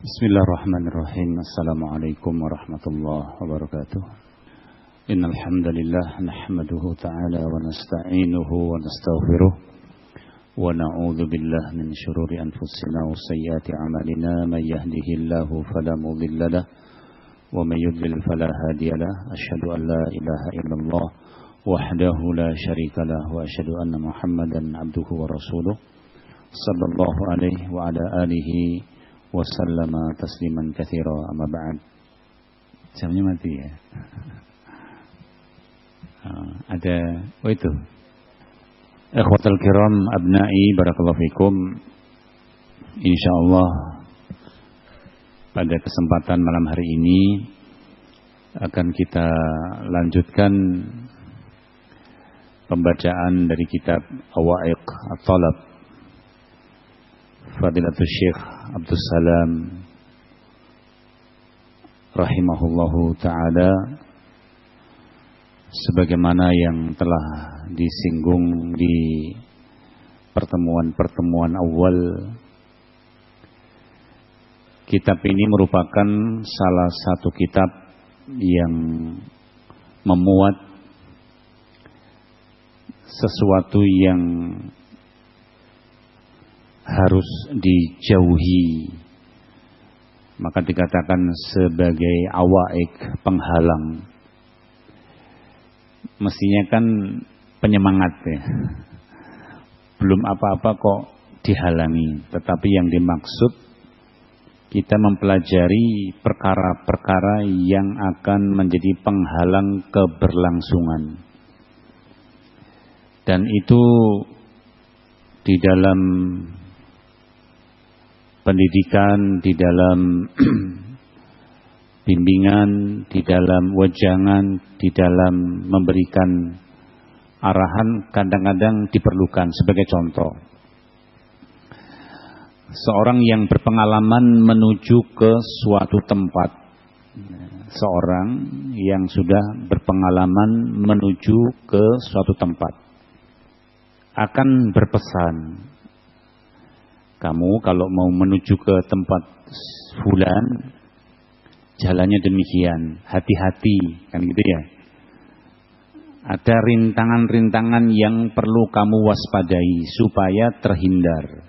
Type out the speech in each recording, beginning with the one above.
Bismillahirrahmanirrahim. Assalamualaikum warahmatullahi wabarakatuh. Innal hamdalillah nahmaduhu ta'ala wa nasta'inuhu wa nastaghfiruh wa na'udzu billahi min shururi anfusina wa sayyiati a'malina may yahdihillahu fala mudilla lahu wa may yudlil fala hadiya lahu. Asyhadu an la ilaha illallah wahdahu la syarika lahu wa asyhadu anna Muhammadan abduhu wa rasuluh sallallahu alaihi wa ala alihi wasallama tasliman katsira, amma ba'd. Jamnya mati ya. Ada itu. Ikhwatal kiram abna'i barakallahu fikum. Insyaallah pada kesempatan malam hari ini akan kita lanjutkan pembacaan dari kitab Awaiq At-Talab Fadilatul Syekh Abdus Salam rahimahullahu ta'ala, sebagaimana yang telah disinggung di pertemuan-pertemuan awal. Kitab ini merupakan salah satu kitab yang memuat sesuatu yang harus dijauhi, maka dikatakan sebagai awaik, penghalang. Mestinya kan penyemangat ya, belum apa-apa kok dihalangi. Tetapi yang dimaksud kita mempelajari perkara-perkara yang akan menjadi penghalang keberlangsungan. Dan itu di dalam pendidikan, di dalam bimbingan, di dalam wejangan, di dalam memberikan arahan kadang-kadang diperlukan. Sebagai contoh, seorang yang berpengalaman menuju ke suatu tempat, seorang yang sudah berpengalaman menuju ke suatu tempat akan berpesan, kamu kalau mau menuju ke tempat fulan, jalannya demikian, hati-hati, kan gitu ya. Ada rintangan-rintangan yang perlu kamu waspadai supaya terhindar.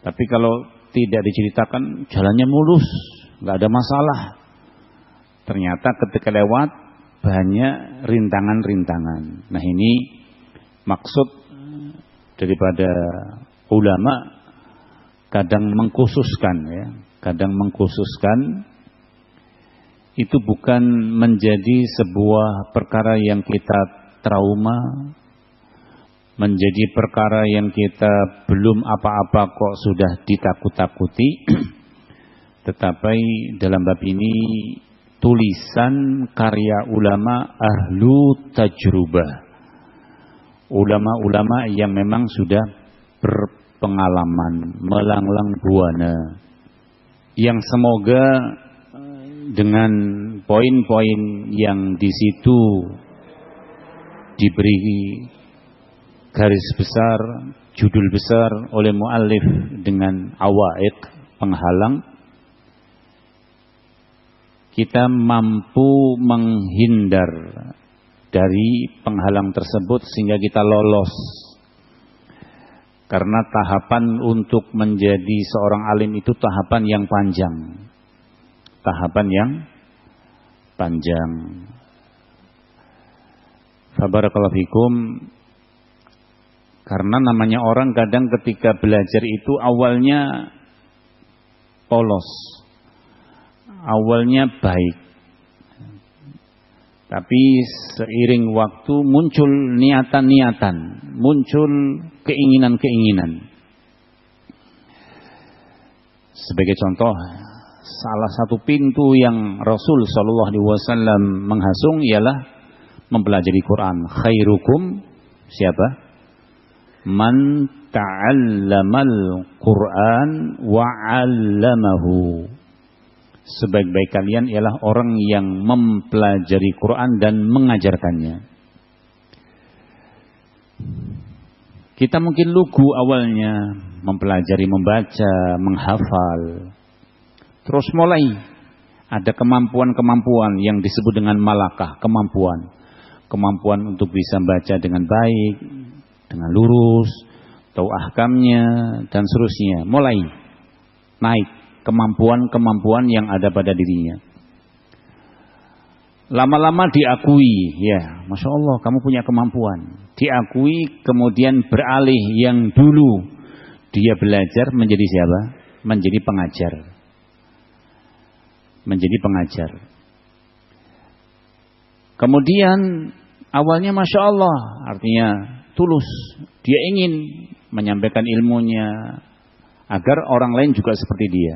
Tapi kalau tidak diceritakan, jalannya mulus, nggak ada masalah. Ternyata ketika lewat banyak rintangan-rintangan. Nah, ini maksud daripada ulama kadang mengkhususkan ya, kadang mengkhususkan itu bukan menjadi sebuah perkara yang kita trauma, menjadi perkara yang kita belum apa-apa kok sudah ditakut-takuti. Tetapi dalam bab ini tulisan karya ulama ahlu tajrubah, ulama-ulama yang memang sudah berpengalaman, melanglang buana, yang semoga dengan poin-poin yang di situ diberi garis besar, judul besar oleh muallif dengan awaiq, penghalang, kita mampu menghindar dari penghalang tersebut sehingga kita lolos. Karena tahapan untuk menjadi seorang alim itu tahapan yang panjang. Tahapan yang panjang. Fabarakallahu fikum. Karena namanya orang kadang ketika belajar itu awalnya polos, awalnya baik. Tapi seiring waktu muncul niatan-niatan, muncul keinginan-keinginan. Sebagai contoh, salah satu pintu yang Rasul Shallallahu Alaihi Wasallam menghasung ialah mempelajari Quran. Khairukum siapa? Man ta'allamal Quran wa 'allamahu. Sebaik-baik kalian ialah orang yang mempelajari Quran dan mengajarkannya. Kita mungkin lugu awalnya, mempelajari, membaca, menghafal. terus mulai ada kemampuan-kemampuan yang disebut dengan malakah, kemampuan untuk bisa baca dengan baik, dengan lurus, tahu ahkamnya dan seterusnya. Mulai naik kemampuan-kemampuan yang ada pada dirinya. Lama-lama diakui, ya, Masya Allah kamu punya kemampuan. Diakui, kemudian beralih yang dulu dia belajar menjadi siapa? Menjadi pengajar. Menjadi pengajar. Kemudian awalnya Masya Allah, artinya tulus. Dia ingin menyampaikan ilmunya agar orang lain juga seperti dia.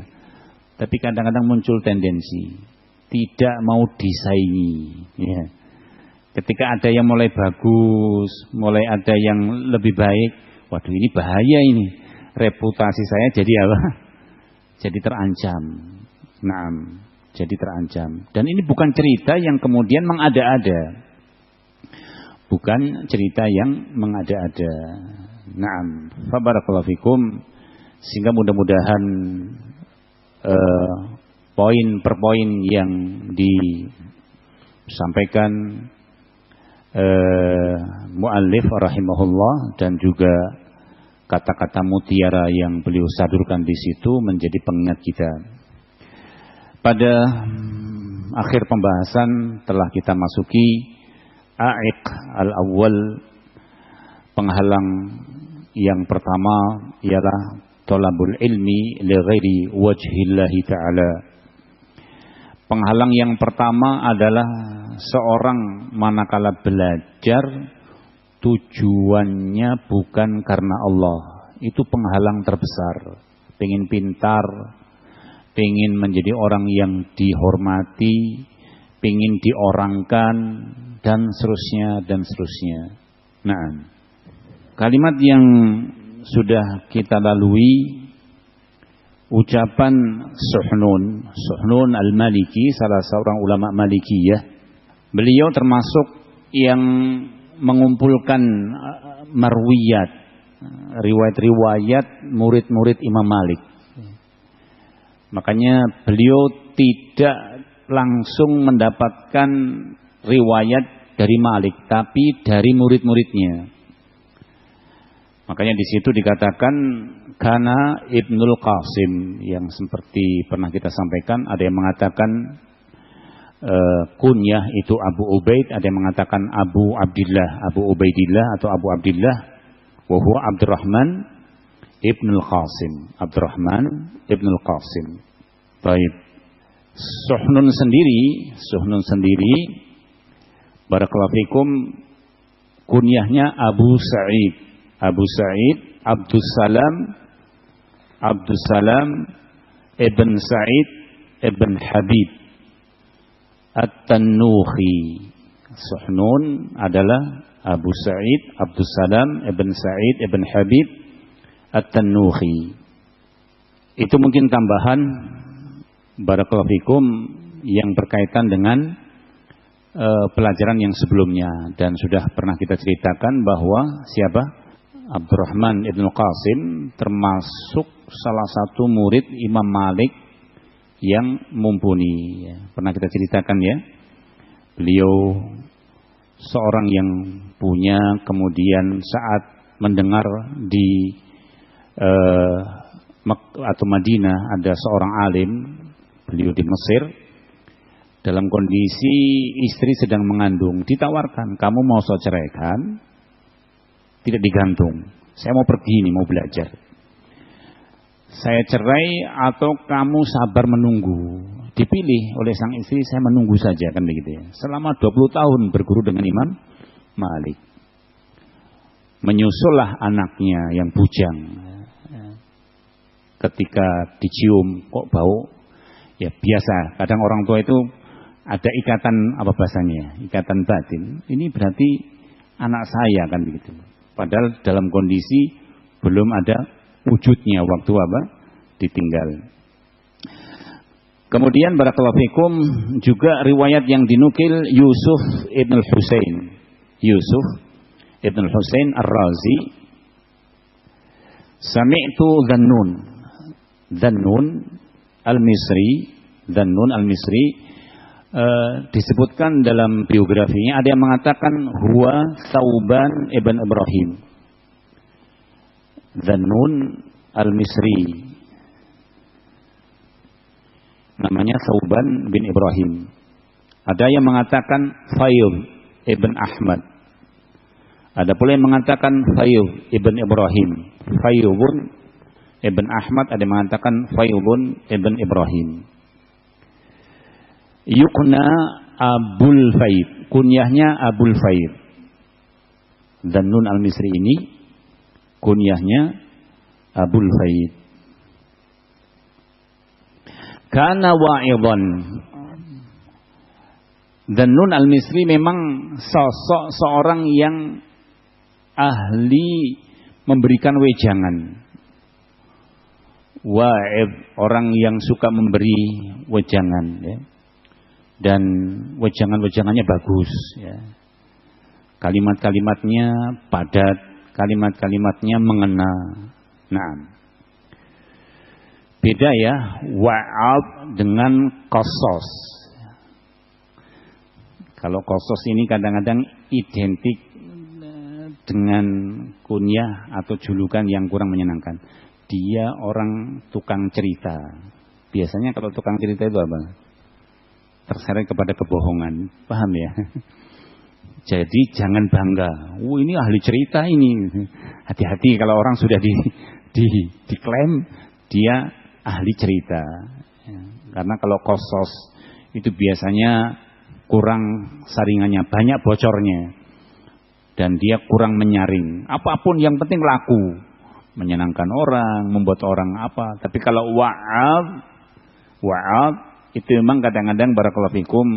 Tapi kadang-kadang muncul tendensi tidak mau disaingi, ya. Ketika ada yang mulai bagus, mulai ada yang lebih baik, waduh ini bahaya ini, reputasi saya jadi apa? Jadi terancam. Naam, jadi terancam. Dan ini bukan cerita yang kemudian mengada-ada, bukan cerita yang mengada-ada. Naam, fa barakallahu fikum. Sehingga mudah-mudahan poin per poin yang disampaikan muallif rahimahullah dan juga kata-kata mutiara yang beliau sadurkan di situ menjadi pengingat kita. Pada akhir pembahasan telah kita masuki a'iq al-awwal, penghalang yang pertama ialah thalabul ilmi li ghairi wajhillahi ta'ala. Penghalang yang pertama adalah seorang manakala belajar tujuannya bukan karena Allah. Itu penghalang terbesar. Pengen pintar, pengen menjadi orang yang dihormati, pengen diorangkan, dan seterusnya, dan seterusnya. Nah, kalimat yang sudah kita lalui, ucapan Suhnun al-Maliki, salah seorang ulama Malikiyah. Beliau termasuk yang mengumpulkan marwiyat, riwayat-riwayat murid-murid Imam Malik. Makanya beliau tidak langsung mendapatkan riwayat dari Malik, tapi dari murid-muridnya. Makanya di situ dikatakan kana Ibnul Qasim, yang seperti pernah kita sampaikan, ada yang mengatakan kunyah itu Abu Ubaid, ada yang mengatakan Abu Abdillah, Abu Ubaidillah atau Abu Abdillah, wa huwa Abdurrahman Ibnul Qasim, Abdurrahman Ibnul Qasim. Baik. Suhnun sendiri barakallahu fikum, kunyahnya Abu Sa'id Abdus Salam ibn Sa'id ibn Habib At-Tannuhi. Suhnun adalah Abu Sa'id Abdus Salam ibn Sa'id ibn Habib At-Tannuhi. Itu mungkin tambahan barakallahu fikum yang berkaitan dengan pelajaran yang sebelumnya, dan sudah pernah kita ceritakan bahwa siapa? Abdurrahman Ibn Qasim termasuk salah satu murid Imam Malik yang mumpuni. Pernah kita ceritakan ya. Beliau seorang yang punya, kemudian saat mendengar di atau Madinah ada seorang alim, beliau di Mesir, dalam kondisi istri sedang mengandung, ditawarkan, kamu mau saya ceraikan? Tidak digantung. Saya mau pergi nih, mau belajar. Saya cerai atau kamu sabar menunggu? Dipilih oleh sang istri, saya menunggu saja, kan begitu ya. Selama 20 tahun berguru dengan Imam Malik. Menyusullah anaknya yang bujang. Ketika dicium, kok bau? Ya biasa, kadang orang tua itu ada ikatan, apa bahasanya? Ikatan batin. Ini berarti anak saya, kan begitu. Padahal dalam kondisi belum ada wujudnya waktu apa? Ditinggal. Kemudian barakallahu fikum juga riwayat yang dinukil Yusuf ibn al-Husain. Yusuf ibn al-Husain ar-Razi. Sami'tu Dhannun Al-Misri, Dhannun Al-Misri, disebutkan dalam biografinya, ada yang mengatakan huwa Thauban ibn Ibrahim. Dhannun Al-Misri, namanya Thauban bin Ibrahim. Ada yang mengatakan Fayub ibn Ahmad. Ada pula yang mengatakan Fayub ibn Ibrahim. Fayubun ibn Ahmad, ada yang mengatakan Fayubun ibn Ibrahim. Yukna Abul Faid, kunyahnya Abul Faid. Dhannun Al-Misri ini kunyahnya Abul Faid. Kana wa'idhan. Dhannun Al-Misri memang sosok seorang yang ahli memberikan wejangan. Wa'id, orang yang suka memberi wejangan, ya. Dan wejangan-wejangannya bagus, ya. Kalimat-kalimatnya padat, kalimat-kalimatnya mengena. Nah, beda ya wa'ad dengan qasas. Kalau qasas ini kadang-kadang identik dengan kunyah atau julukan yang kurang menyenangkan. Dia orang tukang cerita. Biasanya kalau tukang cerita itu apa? Terseret kepada kebohongan. Paham ya? Jadi jangan bangga. Ini ahli cerita ini. Hati-hati kalau orang sudah diklaim dia ahli cerita. Karena kalau qasas itu biasanya kurang saringannya, banyak bocornya. Dan dia kurang menyaring. Apapun yang penting laku. Menyenangkan orang, membuat orang apa. Tapi kalau wa'ad itu memang kadang-kadang barakallahu fikum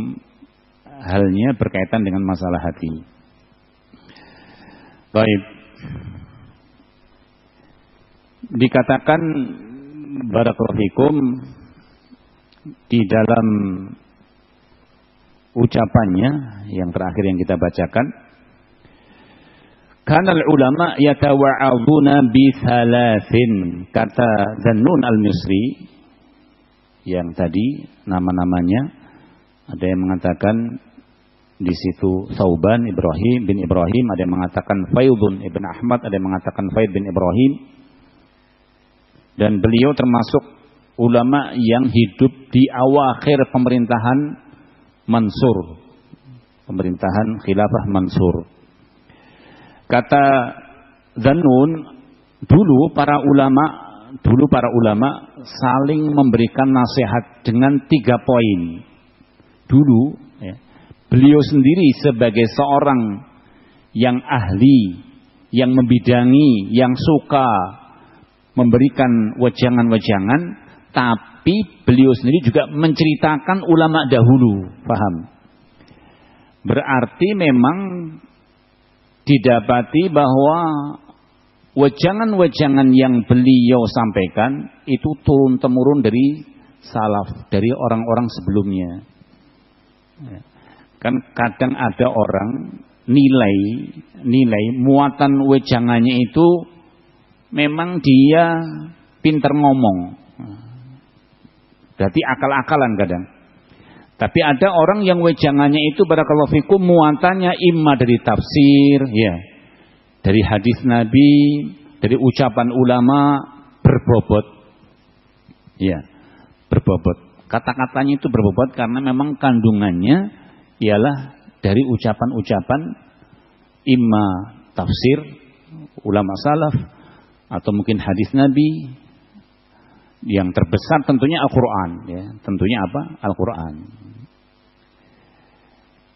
halnya berkaitan dengan masalah hati. Baik. Dikatakan barakallahu fikum di dalam ucapannya yang terakhir yang kita bacakan, kanal ulama yatawa'aduna bi thalathin, kata Dhannun Al-Misri yang tadi nama-namanya ada yang mengatakan di situ Thauban bin Ibrahim, ada yang mengatakan Faidun ibn Ahmad, ada yang mengatakan Faid bin Ibrahim, dan beliau termasuk ulama yang hidup di awakhir pemerintahan Mansur, pemerintahan khilafah Mansur. Kata Dhannun, dulu para ulama saling memberikan nasihat dengan 3 poin. Dulu ya, beliau sendiri sebagai seorang yang ahli, yang membidangi, yang suka memberikan wejangan-wejangan, tapi beliau sendiri juga menceritakan ulama dahulu, paham? Berarti memang didapati bahwa wejangan-wejangan yang beliau sampaikan itu turun-temurun dari salaf, dari orang-orang sebelumnya. Kan kadang ada orang nilai muatan wejangannya itu memang dia pinter ngomong. Berarti akal-akalan kadang. Tapi ada orang yang wejangannya itu barakallahu fikum muatannya imma dari tafsir, ya, dari hadis Nabi, dari ucapan ulama, berbobot. Ya, berbobot. Kata-katanya itu berbobot karena memang kandungannya ialah dari ucapan-ucapan imma tafsir ulama salaf atau mungkin hadis Nabi. Yang terbesar tentunya Al-Quran, ya. Tentunya apa? Al-Quran.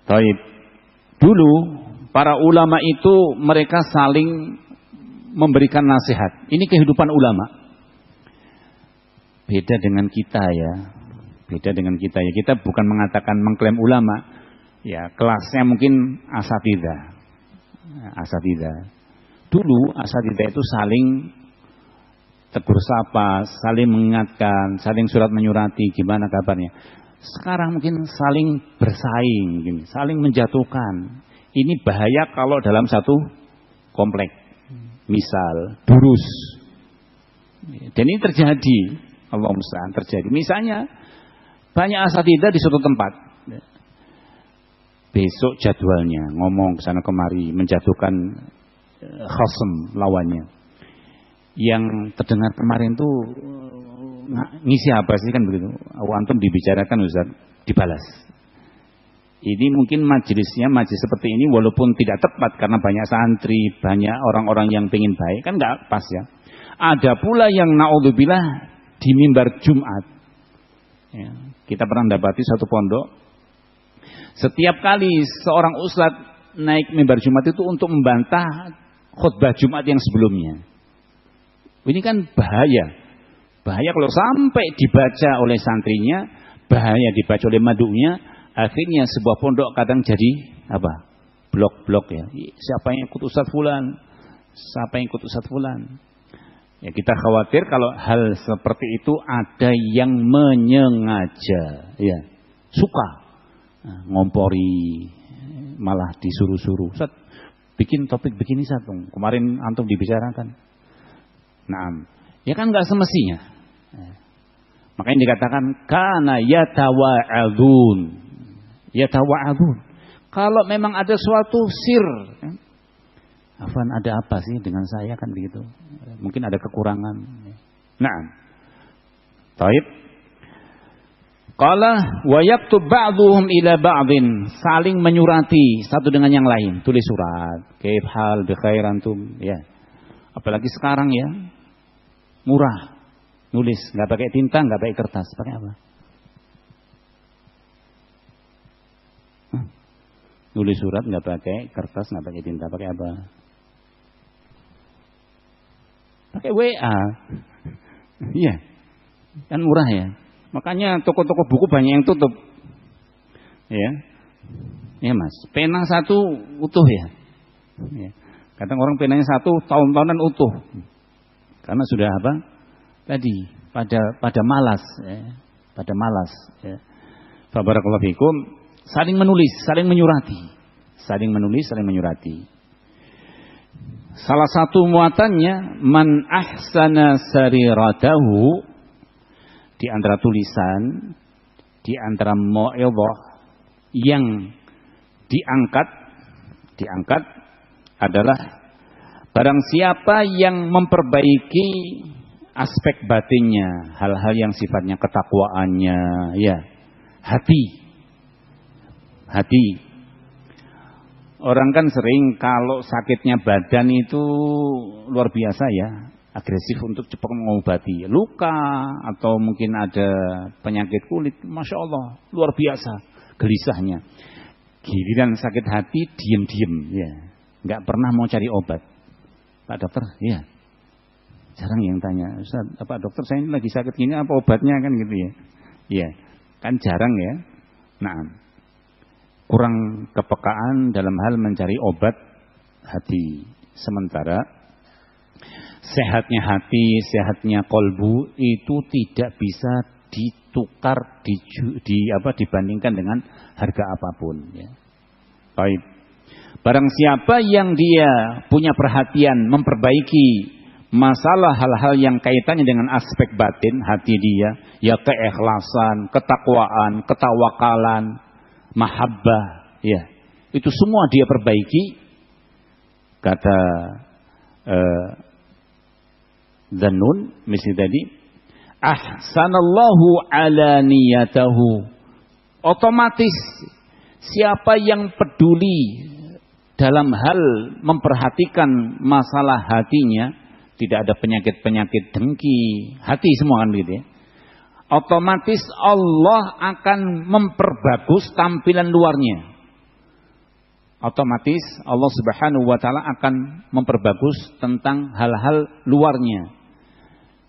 Taib. Dulu para ulama itu mereka saling memberikan nasihat. Ini kehidupan ulama. Beda dengan kita ya. Beda dengan kita ya. Kita bukan mengklaim ulama. Ya, kelasnya mungkin asatidzah. Asatidzah. Dulu asatidzah itu saling tegur sapa, saling mengingatkan, saling surat menyurati gimana kabarnya. Sekarang mungkin saling bersaing, saling menjatuhkan. Ini bahaya kalau dalam satu komplek. Misal, durus. Dan ini terjadi Allah musta'an terjadi. Misalnya banyak asatidzah di suatu tempat. Besok jadwalnya ngomong ke sana kemari menjatuhkan khasm lawannya. Yang terdengar kemarin tuh ngisi apa sih kan begitu. Antum dibicarakan Ustaz, dibalas. Ini mungkin majelisnya majelis seperti ini walaupun tidak tepat karena banyak santri, banyak orang-orang yang pengen baik kan nggak pas ya. Ada pula yang naudzubillah di mimbar Jumat. Ya, kita pernah dapati satu pondok. Setiap kali seorang ustadz naik mimbar Jumat itu untuk membantah khutbah Jumat yang sebelumnya. Ini kan bahaya. Bahaya kalau sampai dibaca oleh santrinya, bahaya dibaca oleh maduknya, akhirnya sebuah pondok kadang jadi apa? Blok-blok ya. Siapa yang ikut Ustadz Fulan? Siapa yang ikut Ustadz Fulan? Ya, kita khawatir kalau hal seperti itu ada yang menyengaja, ya, suka ngompori, malah disuruh-suruh. Ustaz, bikin topik begini satu. Kemarin antum dibicarakan. Nah, ya kan nggak semestinya. Makanya dikatakan kana yatawa'adun. Yatawa'adun. Kalau memang ada suatu sir, Afwan, ada apa sih dengan saya kan begitu? Mungkin ada kekurangan. Nah, taib. Qala wa yaktub ba'dhum ila ba'dhin, saling menyurati satu dengan yang lain, tulis surat. Kaif hal bi khair antum, ya. Apalagi sekarang ya. Murah. Nulis, enggak pakai tinta, enggak pakai kertas, pakai apa? Nulis surat enggak pakai kertas, enggak pakai tinta, pakai apa? Pakai WA. Iya. Kan murah ya. Makanya toko-toko buku banyak yang tutup. Ya. Ya Mas, pena satu utuh ya. Ya. Kadang orang penanya satu tahun-tahunan utuh. Karena sudah apa? Tadi pada malas ya. Pada malas ya. Fa barakallahu fikum, saling menulis, saling menyurati. Saling menulis, saling menyurati. Salah satu muatannya man ahsana sariratahu, di antara tulisan, di antara mau'izah yang diangkat adalah barang siapa yang memperbaiki aspek batinnya, hal-hal yang sifatnya ketakwaannya, ya, hati. Orang kan sering kalau sakitnya badan itu luar biasa ya, agresif untuk cepat mengobati luka atau mungkin ada penyakit kulit, masya Allah luar biasa gelisahnya. Giliran sakit hati diem-diem ya, nggak pernah mau cari obat. Pak dokter, ya jarang yang tanya, Ustaz, Pak dokter saya ini lagi sakit gini apa obatnya kan gitu ya, ya kan jarang ya. Nah, kurang kepekaan dalam hal mencari obat hati. Sementara sehatnya hati, sehatnya kolbu itu tidak bisa ditukar dibandingkan dengan harga apapun ya. Baik. Barang siapa yang dia punya perhatian memperbaiki masalah hal-hal yang kaitannya dengan aspek batin hati dia, ya keikhlasan, ketakwaan, ketawakalan, mahabbah, ya. Itu semua dia perbaiki. Kata Dzannun mesti tadi, ahsanallahu ala niyatahu. Otomatis siapa yang peduli dalam hal memperhatikan masalah hatinya, tidak ada penyakit-penyakit dengki, hati semua kan gitu ya. Otomatis Allah akan memperbagus tampilan luarnya. Otomatis Allah Subhanahu wa taala akan memperbagus tentang hal-hal luarnya.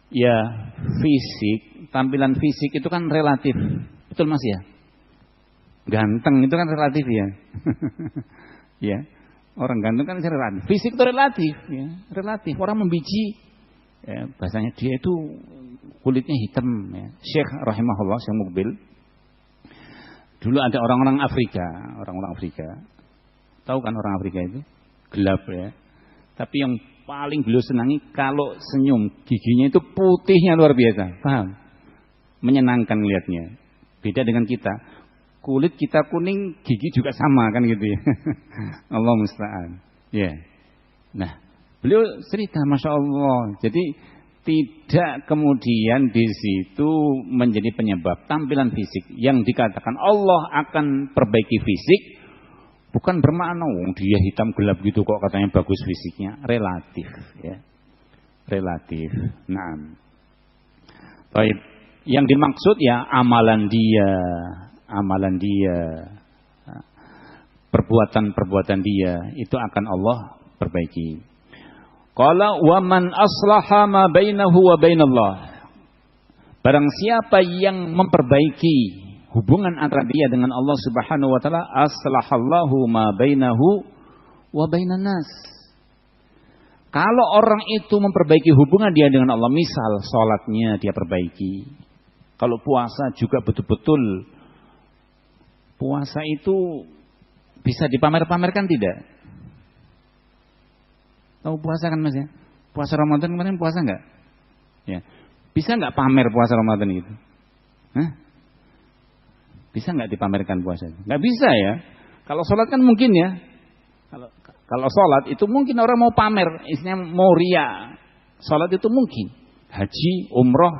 Ya, fisik, tampilan fisik itu kan relatif. Betul Mas ya? Ganteng itu kan relatif ya. Ya. Orang ganteng kan relatif. Fisik itu relatif ya, relatif. Orang membiji ya, bahasanya dia itu kulitnya hitam ya. Syekh rahimahullah, Syekh Mukbil. Dulu ada orang-orang Afrika. Tahu kan orang Afrika itu? Gelap ya. Tapi yang paling beliau senangi kalau senyum, giginya itu putihnya luar biasa. Paham? menyenangkan lihatnya. Beda dengan kita. Kulit kita kuning, gigi juga sama kan gitu ya. Allah musta'an. Ya. Nah, beliau cerita, Masya Allah. Jadi tidak kemudian di situ menjadi penyebab tampilan fisik. Yang dikatakan Allah akan perbaiki fisik, bukan bermakna dia hitam gelap gitu kok katanya bagus fisiknya. Relatif ya. Relatif. Nah, baik. Yang dimaksud ya amalan dia, perbuatan-perbuatan dia itu akan Allah perbaiki. Qala wa man aslaha ma bainahu wa bainallah. Barang siapa yang memperbaiki hubungan antara dia dengan Allah Subhanahu wa taala, aslahallahu ma bainahu wa bainan nas. Kalau orang itu memperbaiki hubungan dia dengan Allah, misal salatnya dia perbaiki. Kalau puasa juga betul-betul puasa itu bisa dipamer-pamerkan tidak? Tahu puasa kan Mas ya? Puasa Ramadan kemarin puasa enggak? Ya. Bisa enggak pamer puasa Ramadan itu? Hah? Bisa enggak dipamerkan puasa itu? Enggak bisa ya. Kalau sholat kan mungkin ya. Kalau sholat itu mungkin orang mau pamer, isinya mau riya. Sholat itu mungkin. Haji, umroh,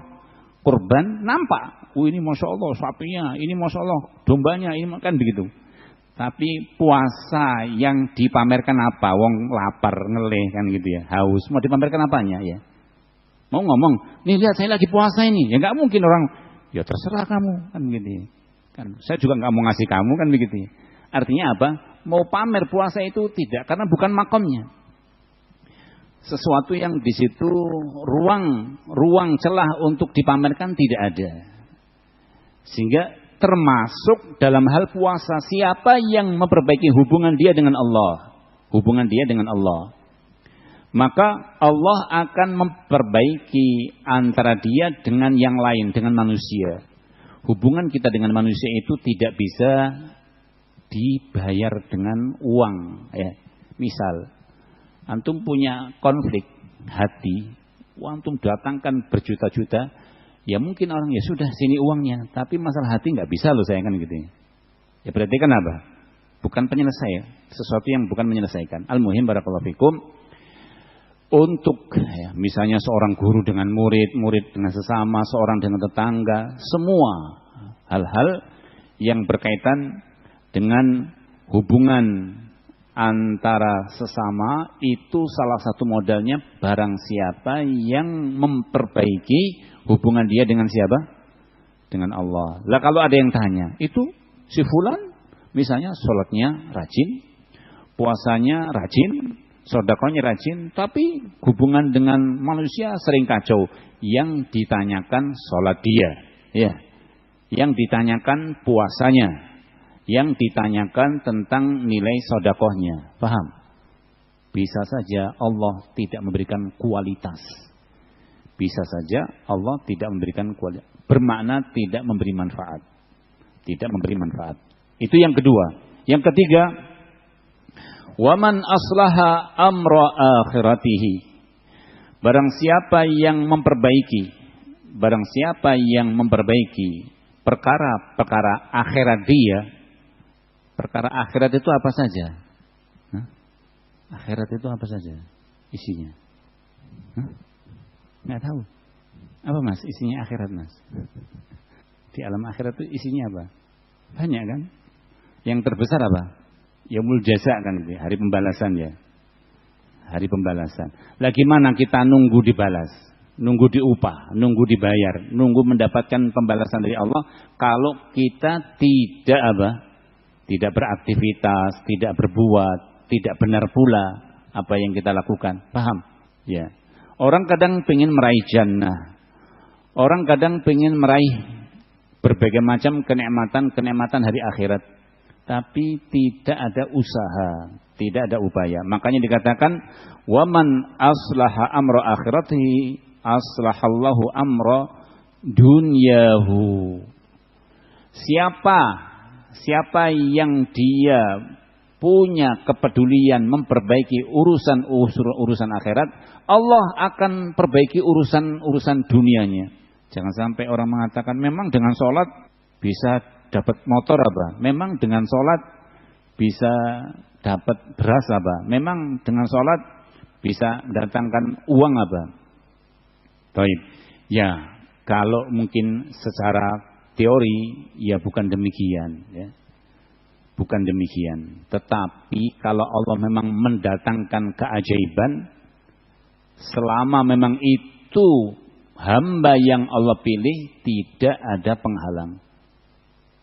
kurban nampak. Ini Masya Allah sapinya, ini Masya Allah dombanya, ini kan begitu. Tapi puasa yang dipamerkan apa? Wong lapar, ngeleh kan gitu ya, haus. Mau dipamerkan apanya ya? Mau ngomong, nih lihat saya lagi puasa ini. Ya nggak mungkin orang, ya terserah kamu kan begitu. Kan saya juga nggak mau ngasih kamu kan begitu. Artinya apa? Mau pamer puasa itu tidak, karena bukan makomnya. Sesuatu yang di situ ruang celah untuk dipamerkan tidak ada. Sehingga termasuk dalam hal puasa, siapa yang memperbaiki hubungan dia dengan Allah, maka Allah akan memperbaiki antara dia dengan yang lain, dengan manusia. Hubungan kita dengan manusia itu tidak bisa dibayar dengan uang ya. Misal antum punya konflik hati, antum datangkan berjuta-juta, ya mungkin orang ya sudah sini uangnya, tapi masalah hati nggak bisa loh saya kan gitu. Ya berarti kan apa? Bukan penyelesaian, sesuatu yang bukan menyelesaikan. Al-muhim barakallahu fikum. Untuk ya, misalnya seorang guru dengan murid, murid dengan sesama, seorang dengan tetangga, semua hal-hal yang berkaitan dengan hubungan antara sesama itu salah satu modalnya barang siapa yang memperbaiki hubungan dia dengan siapa? Dengan Allah. Lah kalau ada yang tanya, itu si fulan misalnya sholatnya rajin, puasanya rajin, sedekahnya rajin, tapi hubungan dengan manusia sering kacau. Yang ditanyakan sholat dia, ya. Yang ditanyakan puasanya, yang ditanyakan tentang nilai sedekahnya. Paham? Bisa saja Allah tidak memberikan kualitas. Bisa saja Allah tidak memberikan kualitas. Bermakna tidak memberi manfaat. Tidak memberi manfaat. Itu yang kedua. Yang ketiga, waman aslaha amra akhiratihi. Barang siapa yang memperbaiki perkara-perkara akhirat dia. Perkara akhirat itu apa saja? Hah? Akhirat itu apa saja isinya? Hah? Nggak tahu. Apa Mas isinya akhirat Mas? Di alam akhirat itu isinya apa? Banyak kan? Yang terbesar apa? Yaumul jaza kan, hari pembalasan ya. Hari pembalasan. Lah gimana kita nunggu dibalas? Nunggu diupah, nunggu dibayar, nunggu mendapatkan pembalasan dari Allah kalau kita tidak apa? Tidak beraktivitas, tidak berbuat, tidak benar pula apa yang kita lakukan. Paham? Ya. Orang kadang pengen meraih jannah. Orang kadang pengen meraih berbagai macam kenikmatan hari akhirat. Tapi tidak ada usaha, tidak ada upaya. Makanya dikatakan, waman aslaha amra akhiratihi aslahallahu amra dunyahu. Siapa yang dia punya kepedulian memperbaiki urusan akhirat, Allah akan perbaiki urusan dunianya. Jangan sampai orang mengatakan memang dengan sholat bisa dapat motor apa? Memang dengan sholat bisa dapat beras apa? Memang dengan sholat bisa mendatangkan uang apa? Baik. Ya, kalau mungkin secara teori ya bukan demikian ya. Bukan demikian. Tetapi kalau Allah memang mendatangkan keajaiban, selama memang itu hamba yang Allah pilih, tidak ada penghalang.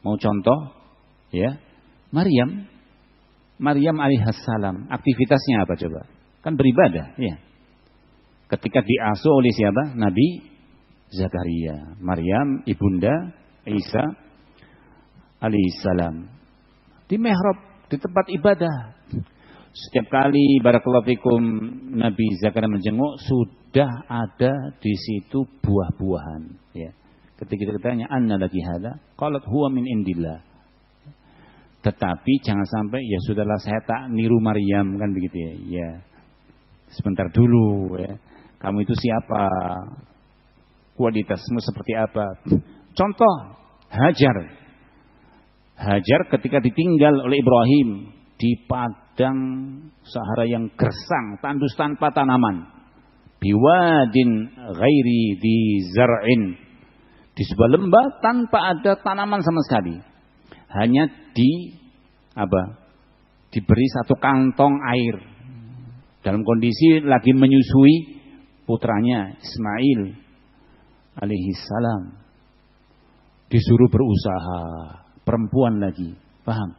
Mau contoh? Ya, Maryam alaihissalam, aktivitasnya apa coba? Kan beribadah, ya. Ketika diasuh oleh siapa? Nabi Zakaria. Maryam ibunda Isa alaihissalam. Di mihrab, di tempat ibadah. Setiap kali barakallahu fikum Nabi Zakaria menjenguk, sudah ada di situ buah-buahan. Ya. Ketika kita tanya, anna laki hada? Qalat huwa min indillah. Tetapi jangan sampai, ya sudahlah saya tak niru Maryam, kan begitu ya. Ya. Sebentar dulu ya. Kamu itu siapa? Kualitasmu seperti apa? Contoh, Hajar ketika ditinggal oleh Ibrahim di padang Sahara yang gersang, tandus tanpa tanaman. Biwadin ghairi di zar'in. Di sebuah lembah tanpa ada tanaman sama sekali. Hanya diberi satu kantong air. Dalam kondisi lagi menyusui putranya Ismail alaihissalam. Disuruh berusaha. Perempuan lagi, paham?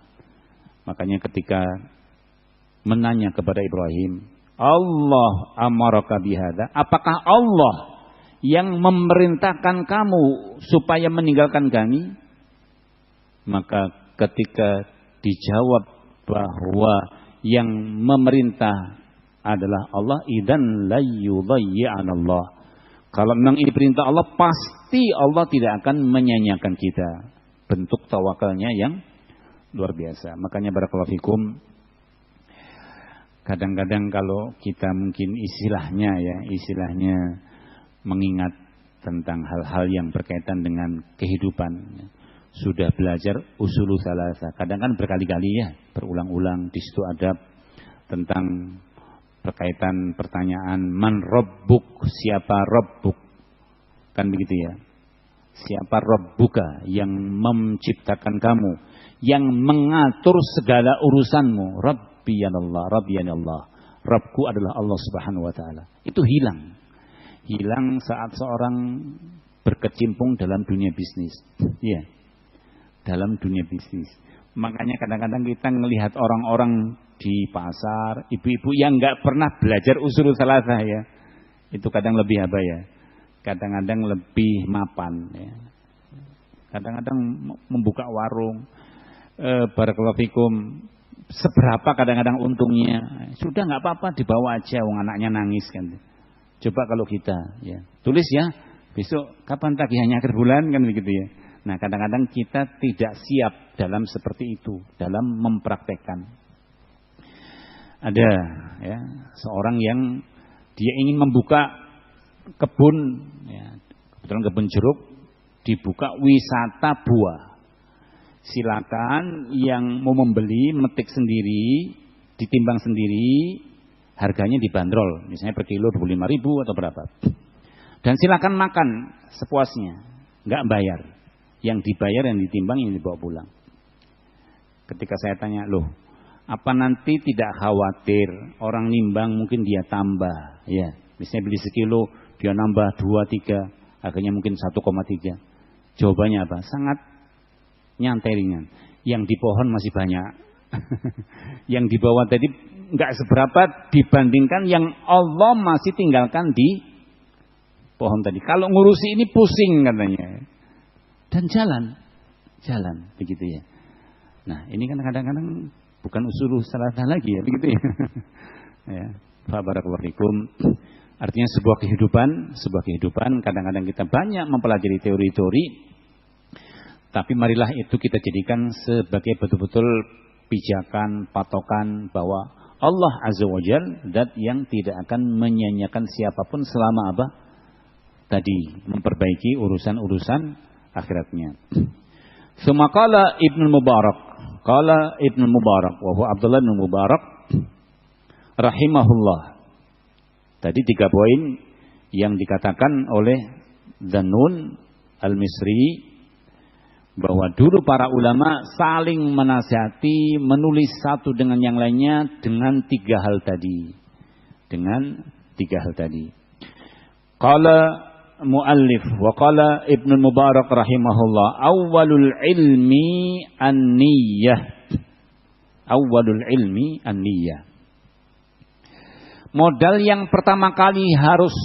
Makanya ketika menanya kepada Ibrahim, Allah amaraka bihada, apakah Allah yang memerintahkan kamu supaya meninggalkan kami? Maka ketika dijawab bahwa yang memerintah adalah Allah, idzan la yudayyi'an Allah. Kalau memang ini perintah Allah, pasti Allah tidak akan menyanyiakan kita. Bentuk tawakalnya yang luar biasa. Makanya barakallahu fikum, kadang-kadang kalau kita mungkin istilahnya mengingat tentang hal-hal yang berkaitan dengan kehidupan, sudah belajar usulu salasa, kadang kan berkali-kali ya, berulang-ulang. Di situ ada tentang berkaitan pertanyaan man rabbuk, siapa rabbuk, kan begitu ya. Siapa Rabbuka, yang menciptakan kamu, yang mengatur segala urusanmu? Rabbiyanallah, Rabbiyanallah. Rabbku adalah Allah Subhanahu wa taala. Itu hilang saat seorang berkecimpung dalam dunia bisnis. Ya. Dalam dunia bisnis. Makanya kadang-kadang kita melihat orang-orang di pasar, ibu-ibu yang enggak pernah belajar usul salasah ya. Itu kadang lebih apa ya? Kadang-kadang lebih mapan ya. Kadang-kadang membuka warung, barakallahu fikum, seberapa kadang-kadang untungnya, sudah nggak apa-apa, dibawa aja, wong anaknya nangis kan. Coba kalau kita ya, tulis ya, besok kapan tagihannya akhir bulan kan begitu ya. Nah kadang-kadang kita tidak siap dalam seperti itu, dalam mempraktekkan. Ada ya seorang yang dia ingin membuka kebun, ya, kebetulan kebun jeruk, dibuka wisata buah. Silakan yang mau membeli metik sendiri, ditimbang sendiri, harganya dibanderol, misalnya per kilo 25.000 atau berapa. Dan silakan makan sepuasnya, nggak bayar. Yang dibayar, yang ditimbang, yang dibawa pulang. Ketika saya tanya, loh, apa nanti tidak khawatir orang nimbang mungkin dia tambah, ya, misalnya beli sekilo dia nambah 2-3, akhirnya mungkin 1,3. Jawabannya apa? Sangat nyantai ringan. Yang di pohon masih banyak. Yang di bawah tadi enggak seberapa dibandingkan yang Allah masih tinggalkan di pohon tadi. Kalau ngurusi ini pusing katanya. Dan jalan begitu ya. Nah, ini kan kadang-kadang bukan usul salatah lagi ya, begitu ya. Ya, fa barakallahu fikum. Artinya sebuah kehidupan kadang-kadang kita banyak mempelajari teori-teori, tapi marilah itu kita jadikan sebagai betul-betul pijakan, patokan bahwa Allah Azza wa Jalla zat yang tidak akan menyanyiakan siapapun selama apa? tadi, memperbaiki urusan-urusan akhiratnya. Sumaqala Ibnu Mubarak, qala Ibnu Mubarak wa huwa Abdullah bin Mubarak rahimahullah. Tadi 3 poin yang dikatakan oleh Dzannun Al-Misri, bahwa dulu para ulama saling menasihati, menulis satu dengan yang lainnya dengan 3 hal tadi. Dengan 3 hal tadi. Qala muallif wa qala Ibnu Mubarak rahimahullah, awwalul ilmi an-niyyah. Awwalul ilmi an-niyyah. Modal yang pertama kali harus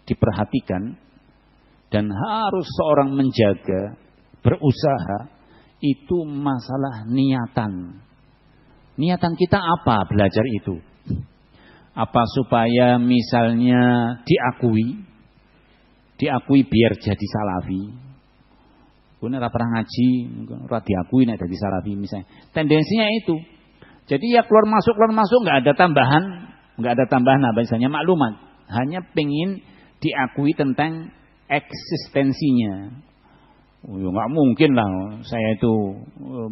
diperhatikan dan harus seorang menjaga, berusaha, itu masalah niatan. Niatan kita apa belajar itu? Apa supaya misalnya diakui biar jadi salafi. Kuwi ora pernah ngaji, ora diakui nek jadi salafi misalnya. Tendensinya itu. Jadi ya keluar masuk enggak ada tambahan apa misalnya maklumat. Hanya pengin diakui tentang eksistensinya. Oh, ya nggak mungkin lah saya itu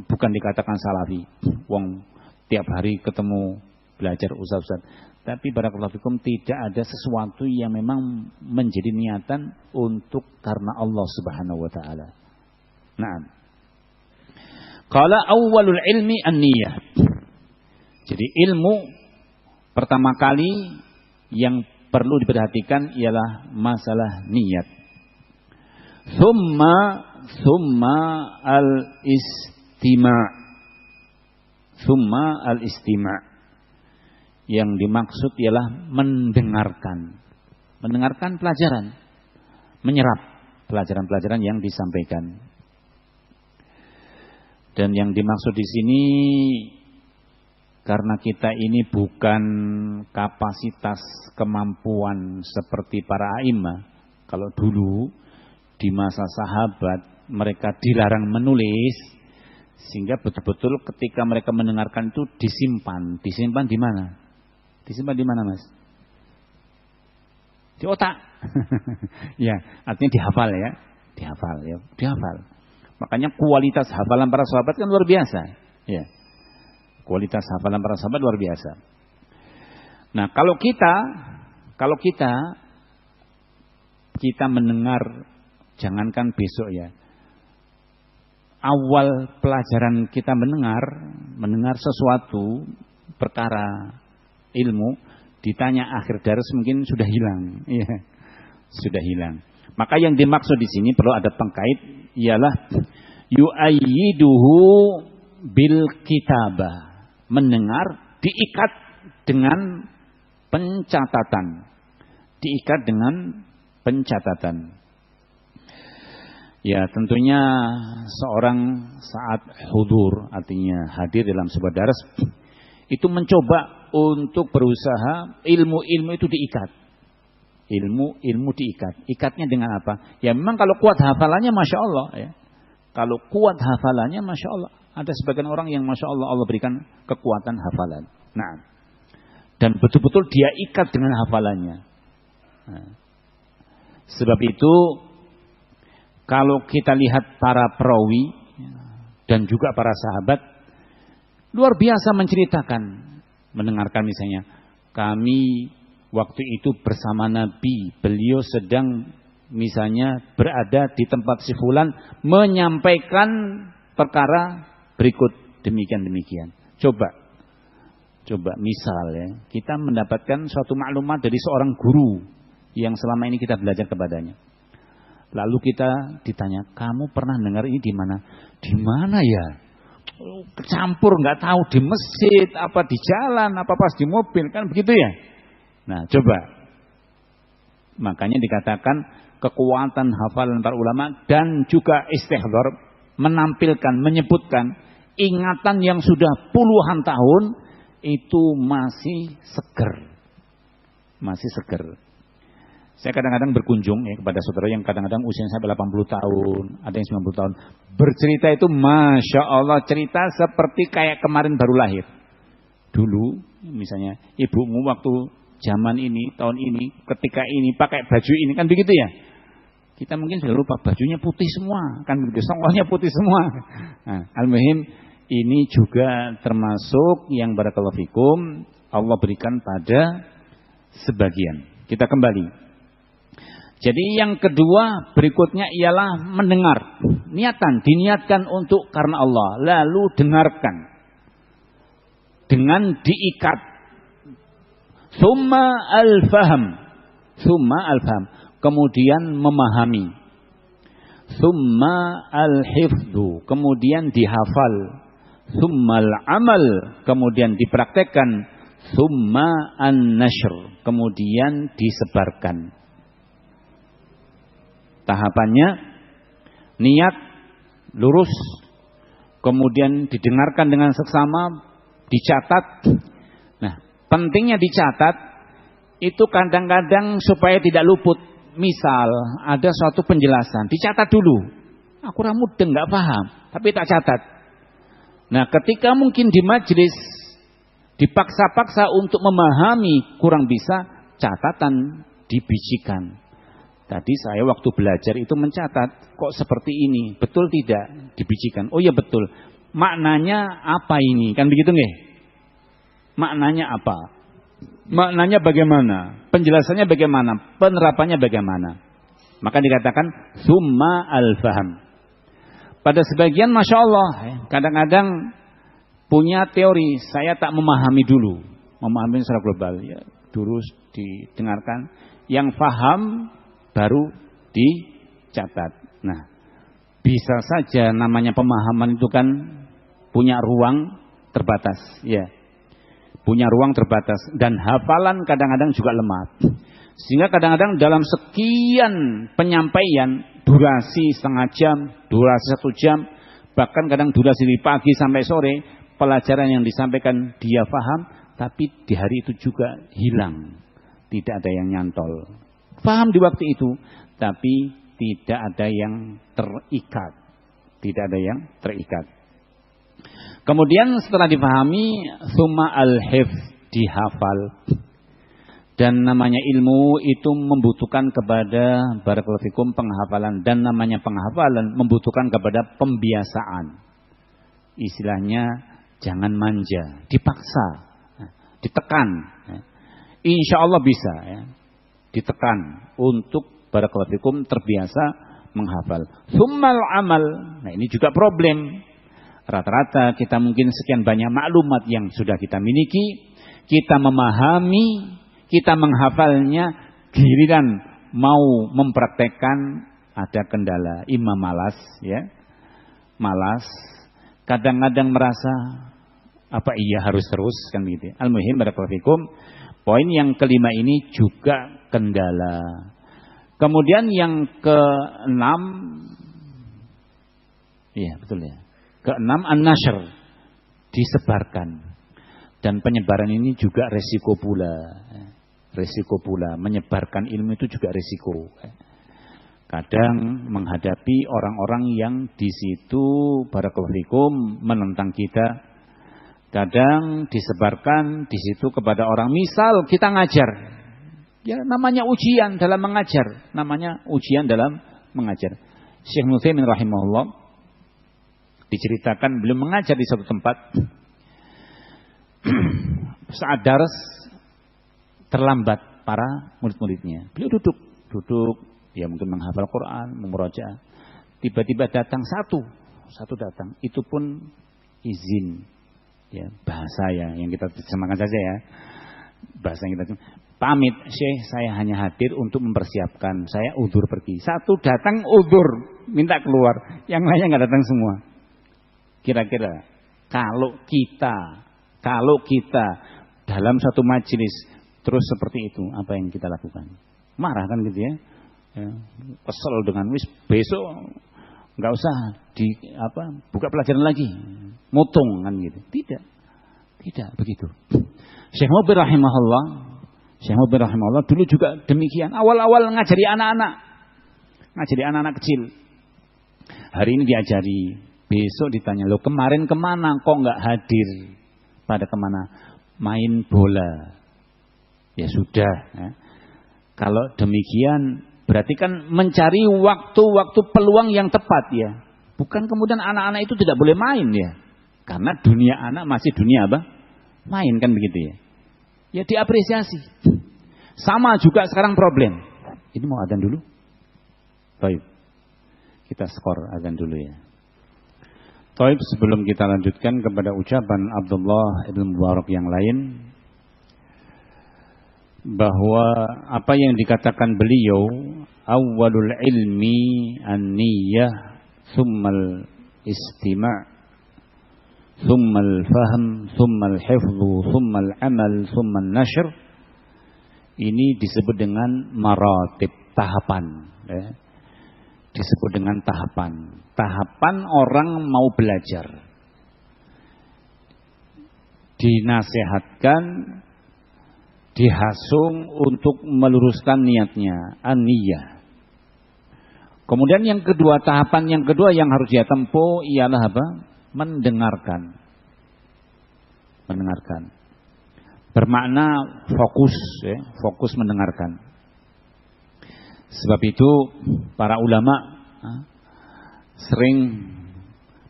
bukan dikatakan salafi. Wong tiap hari ketemu belajar ustaz. Tapi barakallahu fikum tidak ada sesuatu yang memang menjadi niatan untuk karena Allah Subhanahu wa taala. Naam. Qala awwalul ilmi an-niyyah. Jadi ilmu pertama kali yang perlu diperhatikan ialah masalah niat. Thumma al-istima'. Yang dimaksud ialah mendengarkan pelajaran, menyerap pelajaran-pelajaran yang disampaikan. Dan yang dimaksud di sini karena kita ini bukan kapasitas kemampuan seperti para a'immah. Kalau dulu di masa sahabat mereka dilarang menulis, sehingga betul-betul ketika mereka mendengarkan itu disimpan. Disimpan di mana? Disimpan di mana, Mas? Di otak. Ya, artinya dihafal ya. Dihafal. Makanya kualitas hafalan para sahabat kan luar biasa. Ya. Kualitas hafalan para sahabat luar biasa. Nah, kalau kita mendengar, jangankan besok ya. Awal pelajaran kita mendengar sesuatu perkara ilmu, ditanya akhir daras mungkin sudah hilang. Ya, sudah hilang. Maka yang dimaksud di sini perlu ada pengkait ialah yu'ayyiduhu bil kitabah. Mendengar diikat dengan pencatatan. Ya, tentunya seorang saat hudur, artinya hadir dalam sebuah daras, itu mencoba untuk berusaha ilmu itu diikat. Ilmu diikat. Ikatnya dengan apa? Ya memang kalau kuat hafalannya Masya Allah ya. Kalau kuat hafalannya Masya Allah. Ada sebagian orang yang Masya Allah Allah berikan kekuatan hafalan. Nah, dan betul-betul dia ikat dengan hafalannya. Nah, sebab itu kalau kita lihat para perawi dan juga para sahabat luar biasa menceritakan, mendengarkan misalnya kami waktu itu bersama Nabi, beliau sedang misalnya berada di tempat si fulan menyampaikan perkara berikut demikian. Coba misal ya, kita mendapatkan suatu maklumat dari seorang guru yang selama ini kita belajar kepadanya. Lalu kita ditanya, kamu pernah dengar ini di mana? Di mana ya? Kecampur nggak tahu di masjid, apa di jalan, apa pas di mobil, kan begitu ya? Nah, coba. Makanya dikatakan kekuatan hafalan para ulama dan juga istihdhar menampilkan, menyebutkan ingatan yang sudah puluhan tahun itu masih seger. Saya kadang-kadang berkunjung ya kepada saudara yang kadang-kadang usianya sampai 80 tahun, ada yang 90 tahun. Bercerita itu Masya Allah, cerita seperti kayak kemarin baru lahir. Dulu misalnya ibumu waktu zaman ini, tahun ini, ketika ini, pakai baju ini, kan begitu ya. Kita mungkin sudah lupa bajunya putih semua, kan begitu, songkolnya putih semua. Nah, al-muhim ini juga termasuk yang barakallahu fikum Allah berikan pada sebagian. Kita kembali. Jadi yang kedua berikutnya ialah mendengar. Diniatkan untuk karena Allah, lalu dengarkan. Dengan diikat. Summa al-faham. Kemudian memahami. Summa al-hifdu, kemudian dihafal. Summa al-amal, kemudian dipraktekkan. Summa an-nashr, kemudian disebarkan. Tahapannya niat lurus, kemudian didengarkan dengan seksama, dicatat. Nah, pentingnya dicatat itu kadang-kadang supaya tidak luput. Misal ada suatu penjelasan, dicatat dulu. Aku mudeng nggak paham, tapi tak catat. Nah, ketika mungkin di majelis dipaksa-paksa untuk memahami kurang bisa, catatan dibijikan. Tadi saya waktu belajar itu mencatat, kok seperti ini, betul tidak? Dibijikan. Oh ya betul. Maknanya apa ini? Kan begitu nggih? Maknanya apa? Maknanya bagaimana? Penjelasannya bagaimana? Penerapannya bagaimana? Maka dikatakan summa al-faham. Pada sebagian Masya Allah, kadang-kadang punya teori, saya tak memahami dulu. Memahami secara global. Ya, dulu didengarkan. Yang faham baru dicatat. Nah, bisa saja namanya pemahaman itu kan punya ruang terbatas. Ya. Punya ruang terbatas dan hafalan kadang-kadang juga lemah. Sehingga kadang-kadang dalam sekian penyampaian, durasi setengah jam, durasi 1 jam, bahkan kadang durasi dari pagi sampai sore, pelajaran yang disampaikan dia paham, tapi di hari itu juga hilang. Tidak ada yang nyantol. Paham di waktu itu, tapi tidak ada yang terikat. Tidak ada yang terikat. Kemudian setelah dipahami, summa al-hifz, dihafal. Dan namanya ilmu itu membutuhkan kepada barakallahu fikum penghafalan, dan namanya penghafalan membutuhkan kepada pembiasaan. Istilahnya jangan manja, dipaksa, ditekan. Insya Allah bisa ya. Ditekan untuk barakallahu fikum terbiasa menghafal. Summal amal. Nah, ini juga problem. Rata-rata kita mungkin sekian banyak maklumat yang sudah kita miliki, kita memahami, kita menghafalnya, giliran mau mempraktekkan ada kendala, imam malas, ya, malas. Kadang-kadang merasa apa iya harus terus kan gitu. Al-muhim barakallahu fikum. Poin yang kelima ini juga kendala. Kemudian yang ke-6, iya betul ya. Ke-6 an-nashr, disebarkan. Dan penyebaran ini juga resiko pula. Resiko pula, menyebarkan ilmu itu juga resiko. Kadang menghadapi orang-orang yang di situ barakallahu fikum menentang kita. Kadang disebarkan di situ kepada orang. Misal kita ngajar. Ya namanya ujian dalam mengajar. Namanya ujian dalam mengajar. Syekh Nutsaimin rahimahullah diceritakan beliau mengajar di suatu tempat. Saat daras terlambat para murid-muridnya. Beliau duduk, ya mungkin menghafal Quran, memurojaah. Tiba-tiba datang satu datang. Itu pun izin, ya bahasa yang kita terjemahkan saja ya. Bahasa yang kita pamit, Syekh saya hanya hadir untuk mempersiapkan. Saya udzur pergi. Satu datang udzur, minta keluar. Yang lainnya nggak datang semua. Kira-kira kalau kita dalam satu majelis terus seperti itu, apa yang kita lakukan? Marah kan gitu ya? Kesel dengan besok nggak usah buka pelajaran lagi, mutung kan gitu. Tidak begitu. Syekh Mubin rahimahullah dulu juga demikian. Awal-awal ngajari anak-anak kecil. Hari ini diajari, besok ditanya, lo kemarin kemana? Kok nggak hadir? Pada kemana? Main bola. Ya sudah. Ya. Kalau demikian berarti kan mencari waktu-waktu peluang yang tepat ya. Bukan kemudian anak-anak itu tidak boleh main ya. Karena dunia anak masih dunia apa? Main kan begitu ya. Ya diapresiasi. Sama juga sekarang problem. Ini mau adzan dulu? Baik. Kita skor adzan dulu ya. Baik, sebelum kita lanjutkan kepada ucapan Abdullah ibn Mubarak yang lain, bahwa apa yang dikatakan beliau, awwalul ilmi an-niyyah, tsummal istima', tsummal fahm, tsummal hifdhu, tsummal amal, tsummal nashr, ini disebut dengan maratib, tahapan ya. Disebut dengan tahapan orang mau belajar, dinasehatkan, dihasung untuk meluruskan niatnya, an-niyah. Kemudian yang kedua, tahapan yang kedua yang harus dia tempuh ialah apa? Mendengarkan. Bermakna fokus ya, fokus mendengarkan. Sebab itu para ulama sering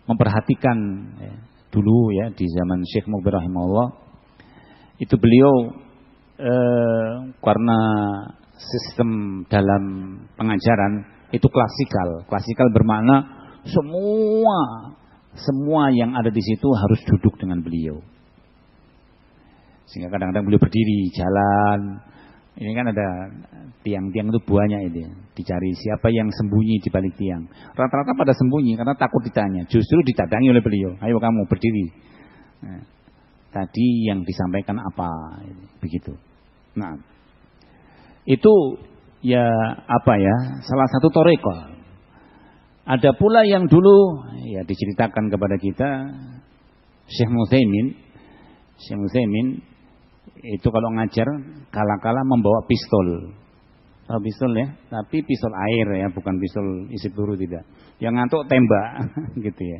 memperhatikan ya, dulu ya di zaman Syekh Mukbir rahimahullah, itu beliau karena sistem dalam pengajaran itu klasikal bermakna semua yang ada di situ harus duduk dengan beliau. Sehingga kadang-kadang beliau berdiri jalan. Ini kan ada tiang-tiang itu banyak itu, dicari siapa yang sembunyi di balik tiang. Rata-rata pada sembunyi karena takut ditanya. Justru didatangi oleh beliau. Ayo kamu berdiri. Nah, tadi yang disampaikan apa? Begitu. Nah, itu ya apa ya? Salah satu thariqah. Ada pula yang dulu ya diceritakan kepada kita, Syekh Utsaimin itu kalau ngajar kala-kala membawa pistol. Tahu pistol ya? Tapi pistol air ya, bukan pistol isi peluru, tidak. Yang ngantuk tembak gitu ya.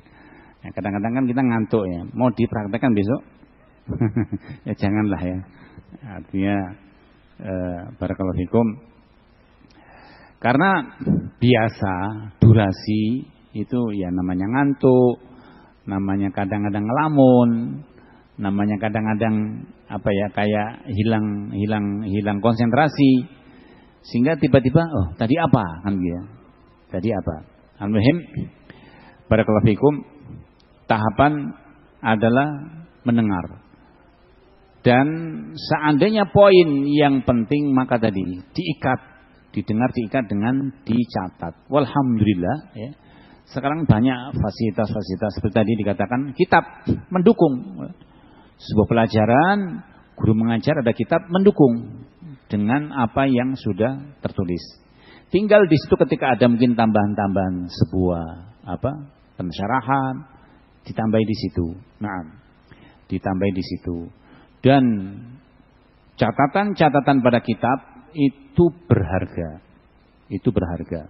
Ya kadang-kadang kan kita ngantuk ya. Mau dipraktekkan besok? Ya janganlah ya. Artinya barakallahu fikum. Karena biasa durasi itu ya namanya ngantuk, namanya kadang-kadang ngelamun, namanya kadang-kadang apa ya kayak hilang konsentrasi, sehingga tiba-tiba tadi apa kan gitu. Tadi apa? Al-muhim barakallahu fikum, tahapan adalah mendengar. Dan seandainya poin yang penting maka tadi didengar, diikat dengan dicatat. Walhamdulillah ya. Sekarang banyak fasilitas-fasilitas seperti tadi dikatakan, kitab mendukung sebuah pelajaran, guru mengajar ada kitab mendukung dengan apa yang sudah tertulis. Tinggal di situ ketika ada mungkin tambahan-tambahan sebuah pensyarahan, ditambahi di situ. Nah, ditambahi di situ. Dan catatan-catatan pada kitab itu berharga. Itu berharga.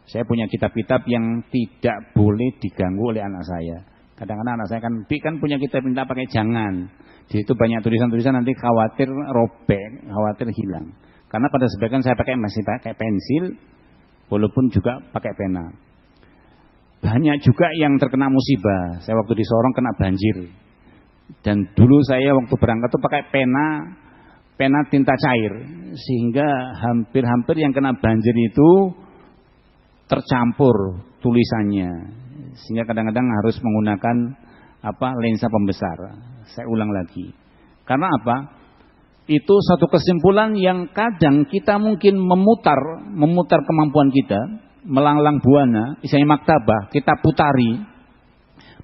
Saya punya kitab-kitab yang tidak boleh diganggu oleh anak saya. Kadang-kadang anak saya kan punya kitab minta pakai, jangan. Di situ banyak tulisan-tulisan, nanti khawatir robek, khawatir hilang. Karena pada sebagian saya masih pakai pensil, walaupun juga pakai pena. Banyak juga yang terkena musibah. Saya waktu di Sorong kena banjir. Dan dulu saya waktu berangkat tuh pakai pena tinta cair, sehingga hampir-hampir yang kena banjir itu tercampur tulisannya, sehingga kadang-kadang harus menggunakan lensa pembesar. Saya ulang lagi, karena apa? Itu satu kesimpulan yang kadang kita mungkin memutar kemampuan kita, melanglang buana, misalnya maktabah, kita putari,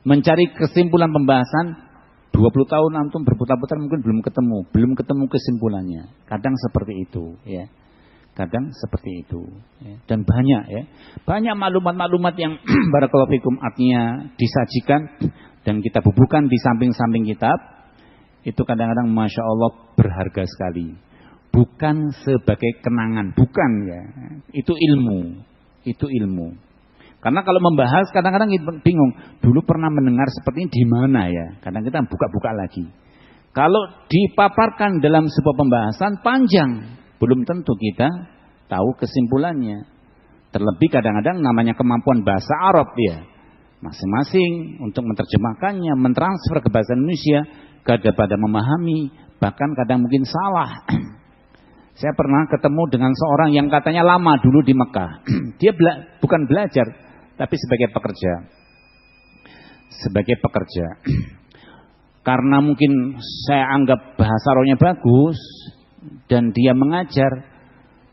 mencari kesimpulan pembahasan. 20 tahun antum berputar-putar mungkin belum ketemu kesimpulannya. Kadang seperti itu ya. Kadang seperti itu ya. Dan banyak ya. Banyak maklumat-maklumat yang barakallahu fikum artinya disajikan dan kita bubuhkan di samping-samping kitab. Itu kadang-kadang Masya Allah berharga sekali. Bukan sebagai kenangan, bukan ya. Itu ilmu. Itu ilmu. Karena kalau membahas kadang-kadang bingung. Dulu pernah mendengar seperti ini di mana ya? Kadang kita buka-buka lagi. Kalau dipaparkan dalam sebuah pembahasan panjang, belum tentu kita tahu kesimpulannya. Terlebih kadang-kadang namanya kemampuan bahasa Arab ya. Masing-masing untuk menerjemahkannya, mentransfer ke bahasa Indonesia, kadang-kadang memahami, bahkan kadang mungkin salah. Saya pernah ketemu dengan seorang yang katanya lama dulu di Mekah. Dia bukan belajar, tapi sebagai pekerja. Sebagai pekerja. Karena mungkin saya anggap bahasa Arabnya bagus dan dia mengajar,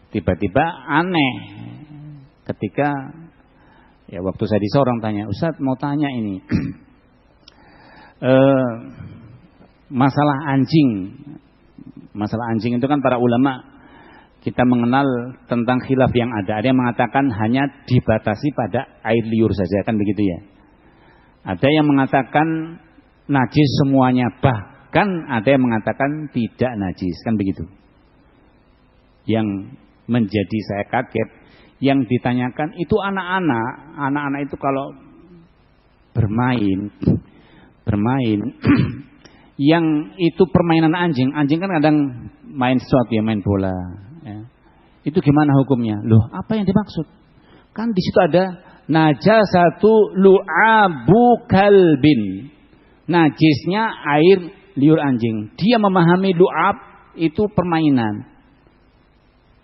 tiba-tiba aneh ketika ya waktu saya disorong tanya, Ustadz mau tanya ini masalah anjing itu kan para ulama kita mengenal tentang khilaf yang ada yang mengatakan hanya dibatasi pada air liur saja, kan begitu ya. Ada yang mengatakan najis semuanya, bahkan ada yang mengatakan tidak najis, kan begitu. Yang menjadi saya kaget, yang ditanyakan itu anak-anak itu kalau bermain yang itu permainan anjing kan kadang main sesuatu ya, main bola ya. Itu gimana hukumnya? Loh, apa yang dimaksud? Kan di situ ada najasatu lu'abu kalbin, najisnya air liur anjing. Dia memahami lu'ab itu permainan,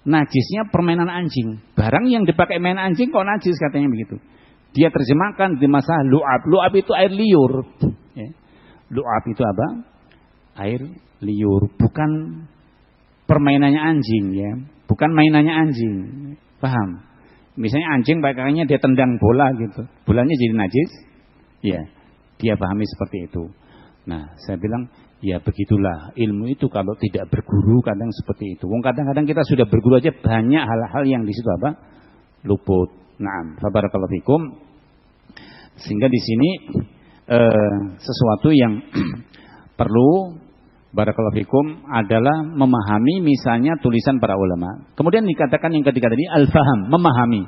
najisnya permainan anjing. Barang yang dipakai main anjing kok najis, katanya begitu. Dia terjemahkan di masa lu'ab. Lu'ab itu air liur ya. Lu'ab itu apa? Air liur, bukan permainannya anjing ya. Bukan mainannya anjing. Paham? Misalnya anjing pakaiannya dia tendang bola gitu, bolanya jadi najis ya. Dia pahami seperti itu. Nah, saya bilang, ya begitulah ilmu itu kalau tidak berguru kadang seperti itu. Kadang-kadang kita sudah berguru aja banyak hal-hal yang di situ apa? Luput. Naam, barakallahu fikum. Sehingga di sini sesuatu yang perlu barakallahu fikum adalah memahami misalnya tulisan para ulama. Kemudian dikatakan yang ketiga tadi al-faham, memahami.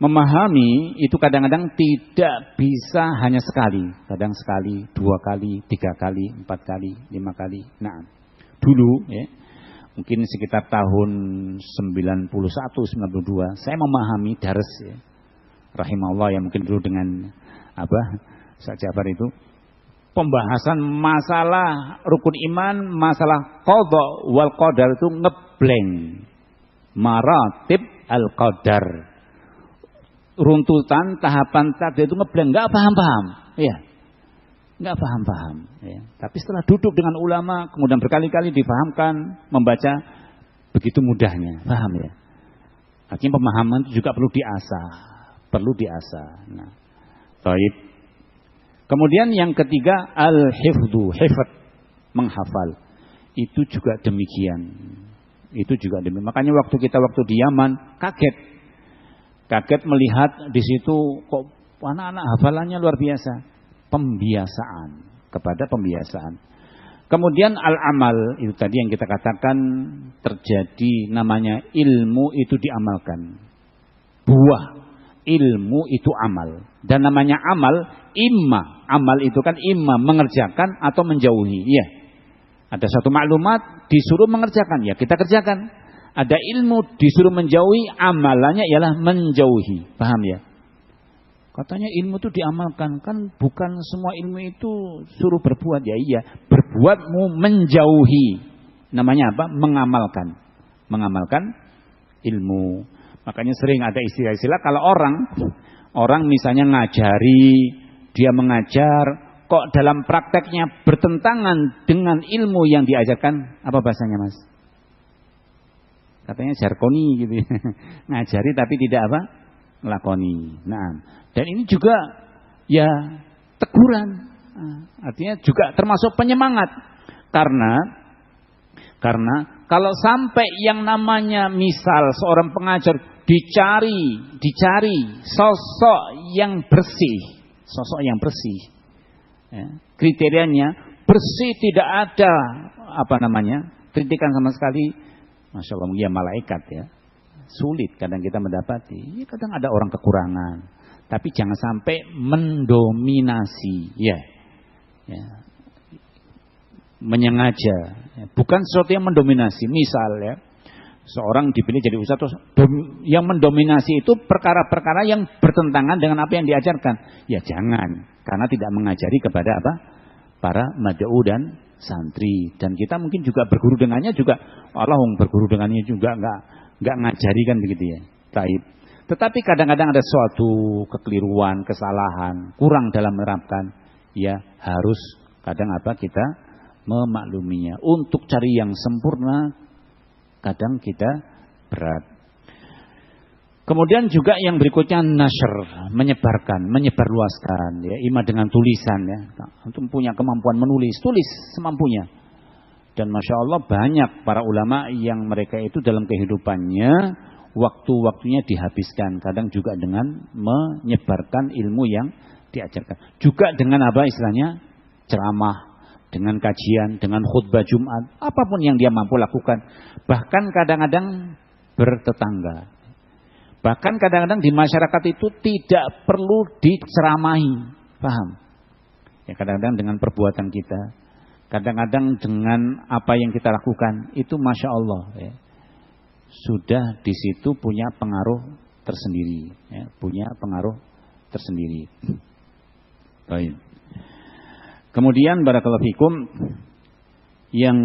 Memahami itu kadang-kadang tidak bisa hanya sekali, kadang sekali, 2 kali, 3 kali, 4 kali, 5 kali. Nah, dulu ya, mungkin sekitar tahun 91, 92, saya memahami dars ya, rahimahullah ya, mungkin dulu dengan Ustaz Ja'far itu, pembahasan masalah rukun iman, masalah qadha wal qadar itu ngeblank. Maratib al-qadar. Runtutan tahapan tadi itu ngeblank, enggak paham-paham. Iya. Enggak paham-paham, ya. Tapi setelah duduk dengan ulama, kemudian berkali-kali difahamkan, membaca begitu mudahnya, paham ya. Artinya pemahaman itu juga perlu diasah. Nah, baik. Kemudian yang ketiga al-hifdzu, hifdz, menghafal. Itu juga demikian. Makanya waktu di Yaman kaget melihat di situ kok anak-anak hafalannya luar biasa. Pembiasaan. Kemudian al-amal, itu tadi yang kita katakan terjadi namanya ilmu itu diamalkan. Buah ilmu itu amal. Dan namanya amal itu kan imma mengerjakan atau menjauhi. Iya. Ada satu maklumat disuruh mengerjakan, ya kita kerjakan. Ada ilmu disuruh menjauhi, amalannya ialah menjauhi. Paham ya? Katanya ilmu itu diamalkan, kan bukan semua ilmu itu suruh berbuat. Ya iya, berbuatmu menjauhi. Namanya apa? Mengamalkan ilmu. Makanya sering ada istilah-istilah kalau orang misalnya ngajari, dia mengajar, kok dalam prakteknya bertentangan dengan ilmu yang diajarkan, apa bahasanya Mas? Katanya jarkoni gitu ya. Ngajari tapi tidak apa? Ngelakoni. Nah, dan ini juga ya teguran. Artinya juga termasuk penyemangat. Karena kalau sampai yang namanya misal seorang pengajar dicari sosok yang bersih. Ya, kriterianya bersih, tidak ada kritikan sama sekali. Masya Allah, ya malaikat ya. Sulit kadang kita mendapati. Ya, kadang ada orang kekurangan. Tapi jangan sampai mendominasi. Ya. menyengaja, bukan sesuatu yang mendominasi. Misal ya, seorang dipilih jadi ustadz, terus yang mendominasi itu perkara-perkara yang bertentangan dengan apa yang diajarkan. Ya jangan, karena tidak mengajari kepada apa? Para mad'u dan santri. Dan kita mungkin juga berguru dengannya juga, Allah berguru dengannya juga enggak ngajari kan begitu ya. Taib. Tetapi kadang-kadang ada suatu kekeliruan, kesalahan, kurang dalam menerapkan, ya harus kadang apa kita memakluminya. Untuk cari yang sempurna kadang kita berat. Kemudian juga yang berikutnya nashr, menyebarkan, menyebarluaskan, ya, ima dengan tulisan ya. Untuk punya kemampuan menulis, tulis semampunya. Dan masya Allah banyak para ulama yang mereka itu dalam kehidupannya waktu-waktunya dihabiskan, kadang juga dengan menyebarkan ilmu yang diajarkan. Juga dengan apa istilahnya? Ceramah, dengan kajian, dengan khutbah Jumat, apapun yang dia mampu lakukan. Bahkan kadang-kadang bertetangga. Bahkan kadang-kadang di masyarakat itu tidak perlu diceramahi. Paham? Ya kadang-kadang dengan perbuatan kita, kadang-kadang dengan apa yang kita lakukan, itu Masya Allah ya, sudah di situ punya pengaruh tersendiri ya, punya pengaruh tersendiri. Baik. Kemudian barakallahu fikum yang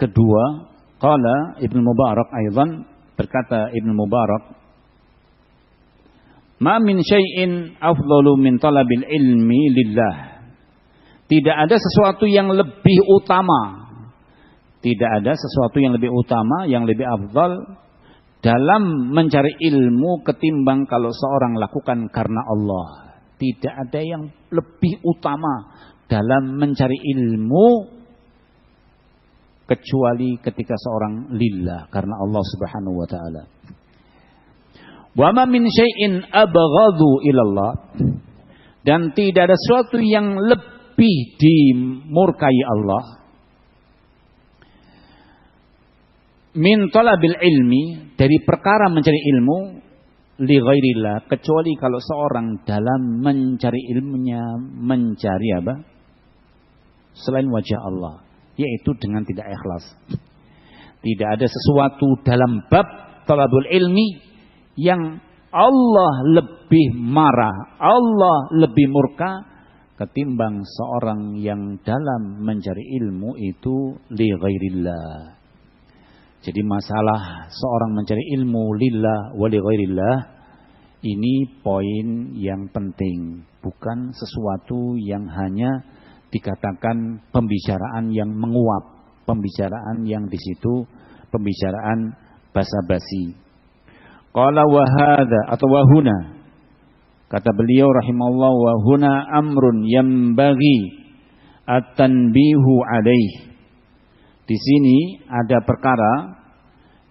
kedua, qala Ibnu Mubarak aidan, berkata Ibnu Mubarak, ma min syai'in afdalu min talabil ilmi lillah. Tidak ada sesuatu yang lebih utama. Tidak ada sesuatu yang lebih utama, yang lebih afdal dalam mencari ilmu ketimbang kalau seorang lakukan karena Allah. Tidak ada yang lebih utama dalam mencari ilmu kecuali ketika seorang lillah, karena Allah Subhanahu wa taala. Wa ma min syai'in abghadhu ilallah, dan tidak ada sesuatu yang lebih dimurkai Allah min talabil ilmi, dari perkara mencari ilmu li ghairillah, kecuali kalau seorang dalam mencari ilmunya mencari apa? Selain wajah Allah, yaitu dengan tidak ikhlas. Tidak ada sesuatu dalam bab talabul ilmi yang Allah lebih marah, Allah lebih murka ketimbang seorang yang dalam mencari ilmu itu li ghairillah. Jadi masalah seorang mencari ilmu lillah wa li ghairillah, ini poin yang penting, bukan sesuatu yang hanya dikatakan pembicaraan yang menguap, pembicaraan yang di situ pembicaraan basa-basi. Qala wa hadza atau wa huna, kata beliau rahimahullah, wa huna amrun yambaghi at-tanbihu alaih. Di sini ada perkara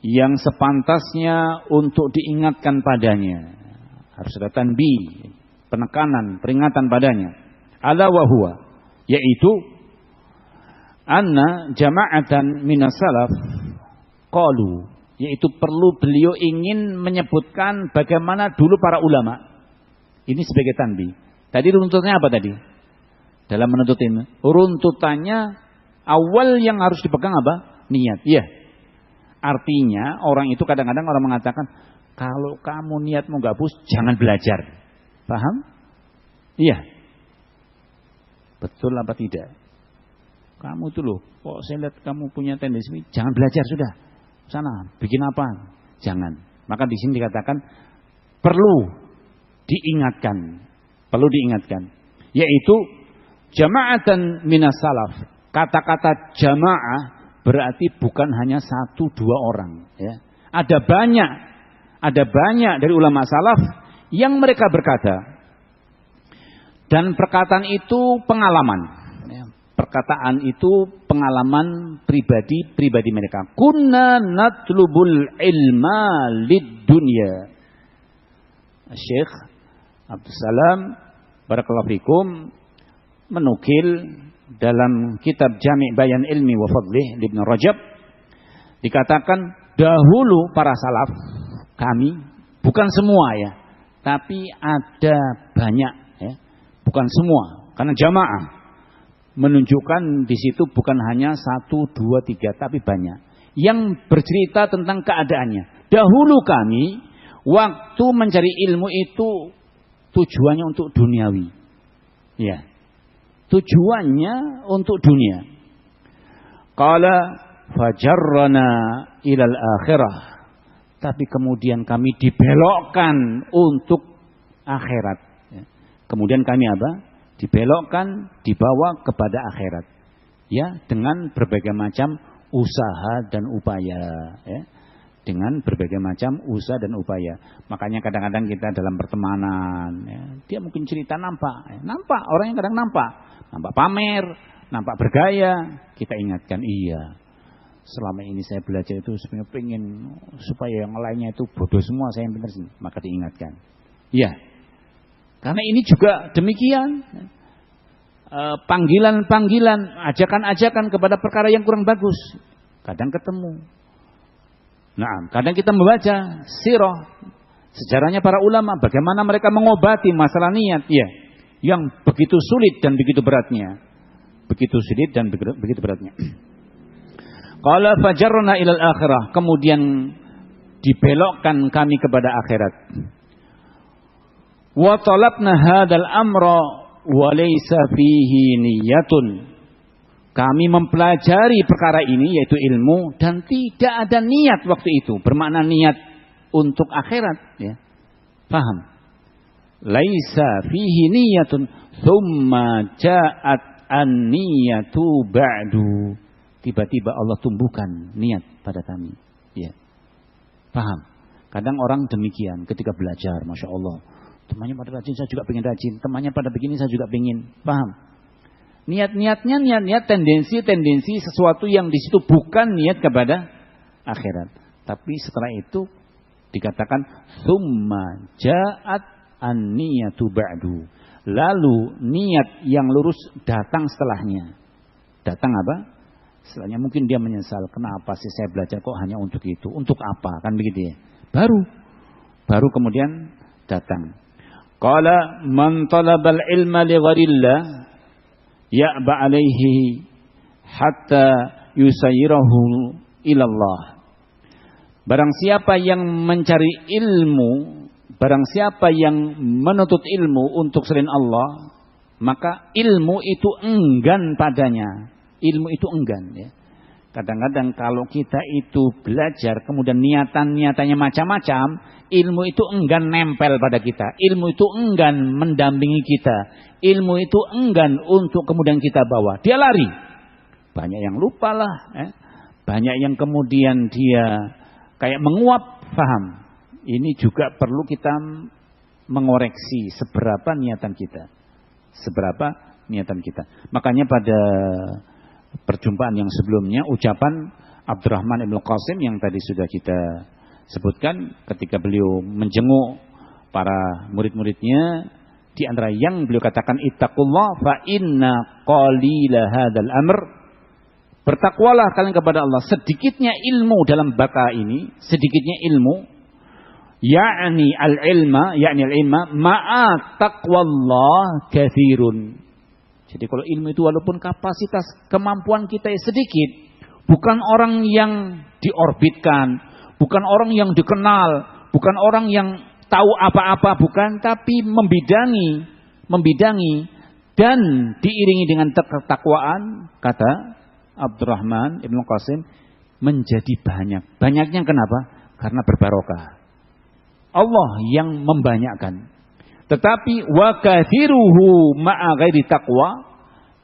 yang sepantasnya untuk diingatkan padanya. Harus ada tanbih, penekanan, peringatan padanya. Ala wa huwa, yaitu anna jama'atan minas salaf qalu, yaitu perlu beliau ingin menyebutkan bagaimana dulu para ulama. Ini sebagai tanbih. Tadi runtutannya apa tadi? Dalam menuntut ilmu, runtutannya awal yang harus dipegang apa? Niat. Iya. Artinya orang itu kadang-kadang orang mengatakan, kalau kamu niatmu gak bagus, jangan belajar. Paham? Iya. Betul apa tidak? Kamu tuh loh, kok saya lihat kamu punya tendensi, jangan belajar sudah. Sana, bikin apa? Jangan. Maka di sini dikatakan perlu diingatkan. Perlu diingatkan. Yaitu jama'atan minas salaf. Kata-kata jamaah berarti bukan hanya 1-2 orang ya. Ada banyak dari ulama salaf yang mereka berkata, dan perkataan itu pengalaman ya. Perkataan itu pengalaman pribadi mereka. Kunna natlubul ilma lid dunya. Syekh Abdus Salam barakallahu fikum menukil dalam kitab Jami' Bayan Ilmi wa Fadlih Ibnu Rajab, dikatakan dahulu para salaf, kami, bukan semua ya, tapi ada banyak ya, bukan semua, karena jamaah, menunjukkan di situ bukan hanya 1, 2, 3 tapi banyak yang bercerita tentang keadaannya. Dahulu kami waktu mencari ilmu itu tujuannya untuk duniawi. Ya. Tujuannya untuk dunia. Qala fajarrana ilal akhirah. Tapi kemudian kami dibelokkan untuk akhirat. Ya. Kemudian kami apa? Dibelokkan, dibawa kepada akhirat. Ya, dengan berbagai macam usaha dan upaya. Ya. Dengan berbagai macam usaha dan upaya. Makanya kadang-kadang kita dalam pertemanan, ya, dia mungkin cerita nampak. Ya. Nampak, orang yang kadang nampak pamer, nampak bergaya. Kita ingatkan, iya. Selama ini saya belajar itu sebenarnya pengen supaya yang lainnya itu bodoh semua, saya yang benar sih. Maka diingatkan. Iya. Karena ini juga demikian. Panggilan-panggilan, ajakan-ajakan kepada perkara yang kurang bagus. Kadang ketemu. Nah, kadang kita membaca sirah, sejarahnya para ulama, bagaimana mereka mengobati masalah niat. Ya, yang begitu sulit dan begitu beratnya. Begitu sulit dan begitu beratnya. Qala fajarna ilal akhirah. Kemudian dibelokkan kami kepada akhirat. Wa talabna hadzal amra wa laysa fihi niyatun. Kami mempelajari perkara ini yaitu ilmu dan tidak ada niat waktu itu. Bermakna niat untuk akhirat, ya. Paham? Laisa fihi niyatun thumma ja'at an-niyatu ba'du. Tiba-tiba Allah tumbuhkan niat pada kami, ya. Paham? Kadang orang demikian ketika belajar, Masya Allah. Temannya pada rajin, saya juga pengen rajin. Temannya pada begini, saya juga pengen. Paham? Niat-niatnya niat-niat tendensi sesuatu yang di situ bukan niat kepada akhirat. Tapi setelah itu dikatakan summa ja'at an-niyatu ba'du. Lalu niat yang lurus datang setelahnya. Datang apa? Setelahnya mungkin dia menyesal, kenapa sih saya belajar kok hanya untuk itu? Untuk apa? Kan begitu ya. Baru kemudian datang. Qala man talabal ilma li gharillah ya'ba alaihi hatta yusayyirahu ilallah. Barang siapa yang mencari ilmu, barang siapa yang menuntut ilmu untuk selain Allah, maka ilmu itu enggan padanya. Ilmu itu enggan, ya. Kadang-kadang kalau kita itu belajar kemudian niatannya macam-macam, ilmu itu enggan nempel pada kita. Ilmu itu enggan mendampingi kita. Ilmu itu enggan untuk kemudian kita bawa. Dia lari. Banyak yang lupa lah. Banyak yang kemudian dia kayak menguap. Paham? Ini juga perlu kita mengoreksi seberapa niatan kita. Seberapa niatan kita. Makanya pada perjumpaan yang sebelumnya, ucapan Abdurrahman Ibn Qasim yang tadi sudah kita sebutkan ketika beliau menjenguk para murid-muridnya, di antara yang beliau katakan ittaqullah fa inna qalila hadzal amr. Bertakwalah kalian kepada Allah. Sedikitnya ilmu dalam baka ini, sedikitnya ilmu, yakni al-ilma ma'a taqwallah katsirun. Jadi kalau ilmu itu walaupun kapasitas kemampuan kita sedikit, bukan orang yang diorbitkan, bukan orang yang dikenal, bukan orang yang tahu apa-apa, bukan, tapi membidangi dan diiringi dengan ketakwaan, kata Abdurrahman Ibn Qasim, menjadi banyak. Banyaknya kenapa? Karena berbarokah. Allah yang membanyakkan. Tetapi wa kathiruhu ma'a ghairi taqwa,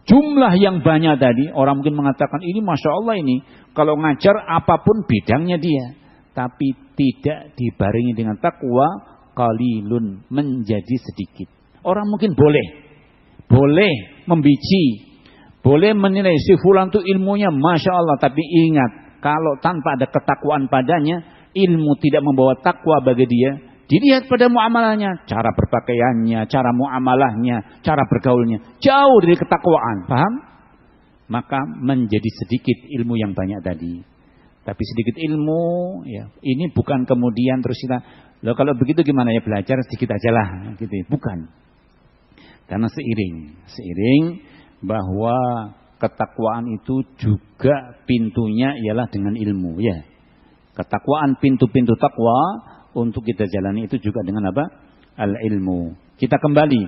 jumlah yang banyak tadi, orang mungkin mengatakan ini Masya Allah ini, kalau ngajar apapun bidangnya dia, tapi tidak dibarengi dengan takwa, qalilun, menjadi sedikit. Orang mungkin boleh membici, boleh menilai si fulan itu ilmunya Masya Allah, tapi ingat, kalau tanpa ada ketakwaan padanya, ilmu tidak membawa takwa bagi dia. Dilihat pada muamalahnya, cara berpakaiannya, cara muamalahnya, cara bergaulnya, jauh dari ketakwaan. Paham? Maka menjadi sedikit ilmu yang banyak tadi. Tapi sedikit ilmu, ya, ini bukan kemudian terus kita, loh kalau begitu gimana ya, belajar sedikit aja lah, gitu. Bukan. Karena seiring bahwa ketakwaan itu juga pintunya ialah dengan ilmu, ya. Ketakwaan, pintu-pintu takwa untuk kita jalani itu juga dengan apa? Al-ilmu. Kita kembali.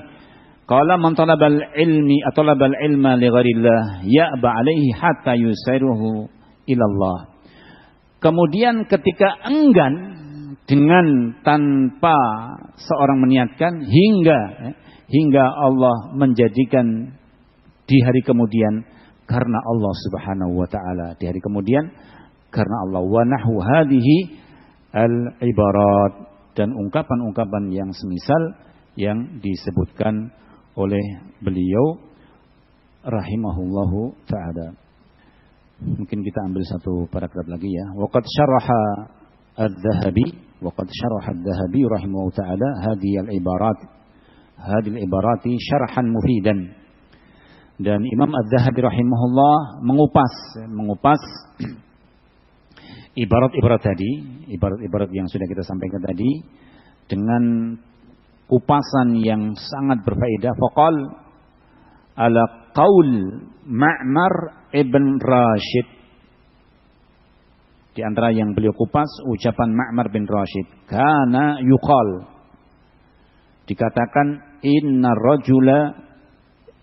Qala man talabal ilmi atau talabal ilma li ghairillah ya'ba 'alaihi hatta yusairuhu ila Allah. Kemudian ketika enggan dengan tanpa seorang meniatkan hingga Allah menjadikan di hari kemudian karena Allah Subhanahu wa taala, di hari kemudian karena Allah, wa nahwu hadhihi al-ibarat, dan ungkapan-ungkapan yang semisal yang disebutkan oleh beliau rahimahullahu taala. Mungkin kita ambil satu paragraf lagi ya. Waqad syaraha Adz-Dzahabi rahimahullahu taala hadhihi al-ibarati syarhan mufidan. Dan Imam Adz-Dzahabi rahimahullah mengupas ibarat-ibarat tadi, ibarat-ibarat yang sudah kita sampaikan tadi dengan kupasan yang sangat berfaedah. Faqal ala qaul Ma'mar ibn Rashid. Di antara yang beliau kupas ucapan Ma'mar bin Rashid, kana yuqal, dikatakan inna rajula,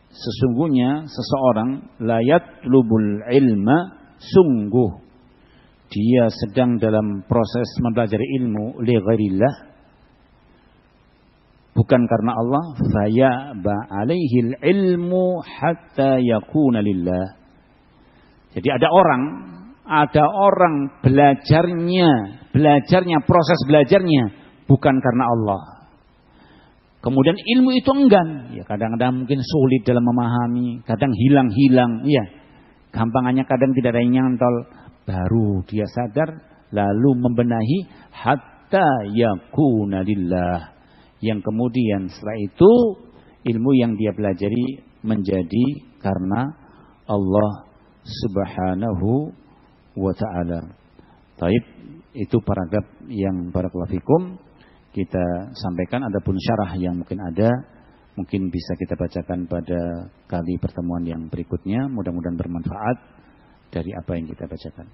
sesungguhnya seseorang, la yatlubul ilma, sungguh dia sedang dalam proses mempelajari ilmu li ghairillah, bukan karena Allah, fayaba alaihil ilmu hatta yakuna lillah. Jadi ada orang belajarnya, proses belajarnya bukan karena Allah. Kemudian ilmu itu enggan, ya kadang-kadang mungkin sulit dalam memahami, kadang hilang-hilang, ya. Gampangannya kadang tidak ada yang nyantol, baru dia sadar lalu membenahi hatta yakuna lillah. Yang kemudian setelah itu ilmu yang dia pelajari menjadi karena Allah Subhanahu wa ta'ala. Taib, itu paragraf yang barakallahu fikum kita sampaikan. Adapun syarah yang mungkin bisa kita bacakan pada kali pertemuan yang berikutnya. Mudah-mudahan bermanfaat dari apa yang kita bacakan.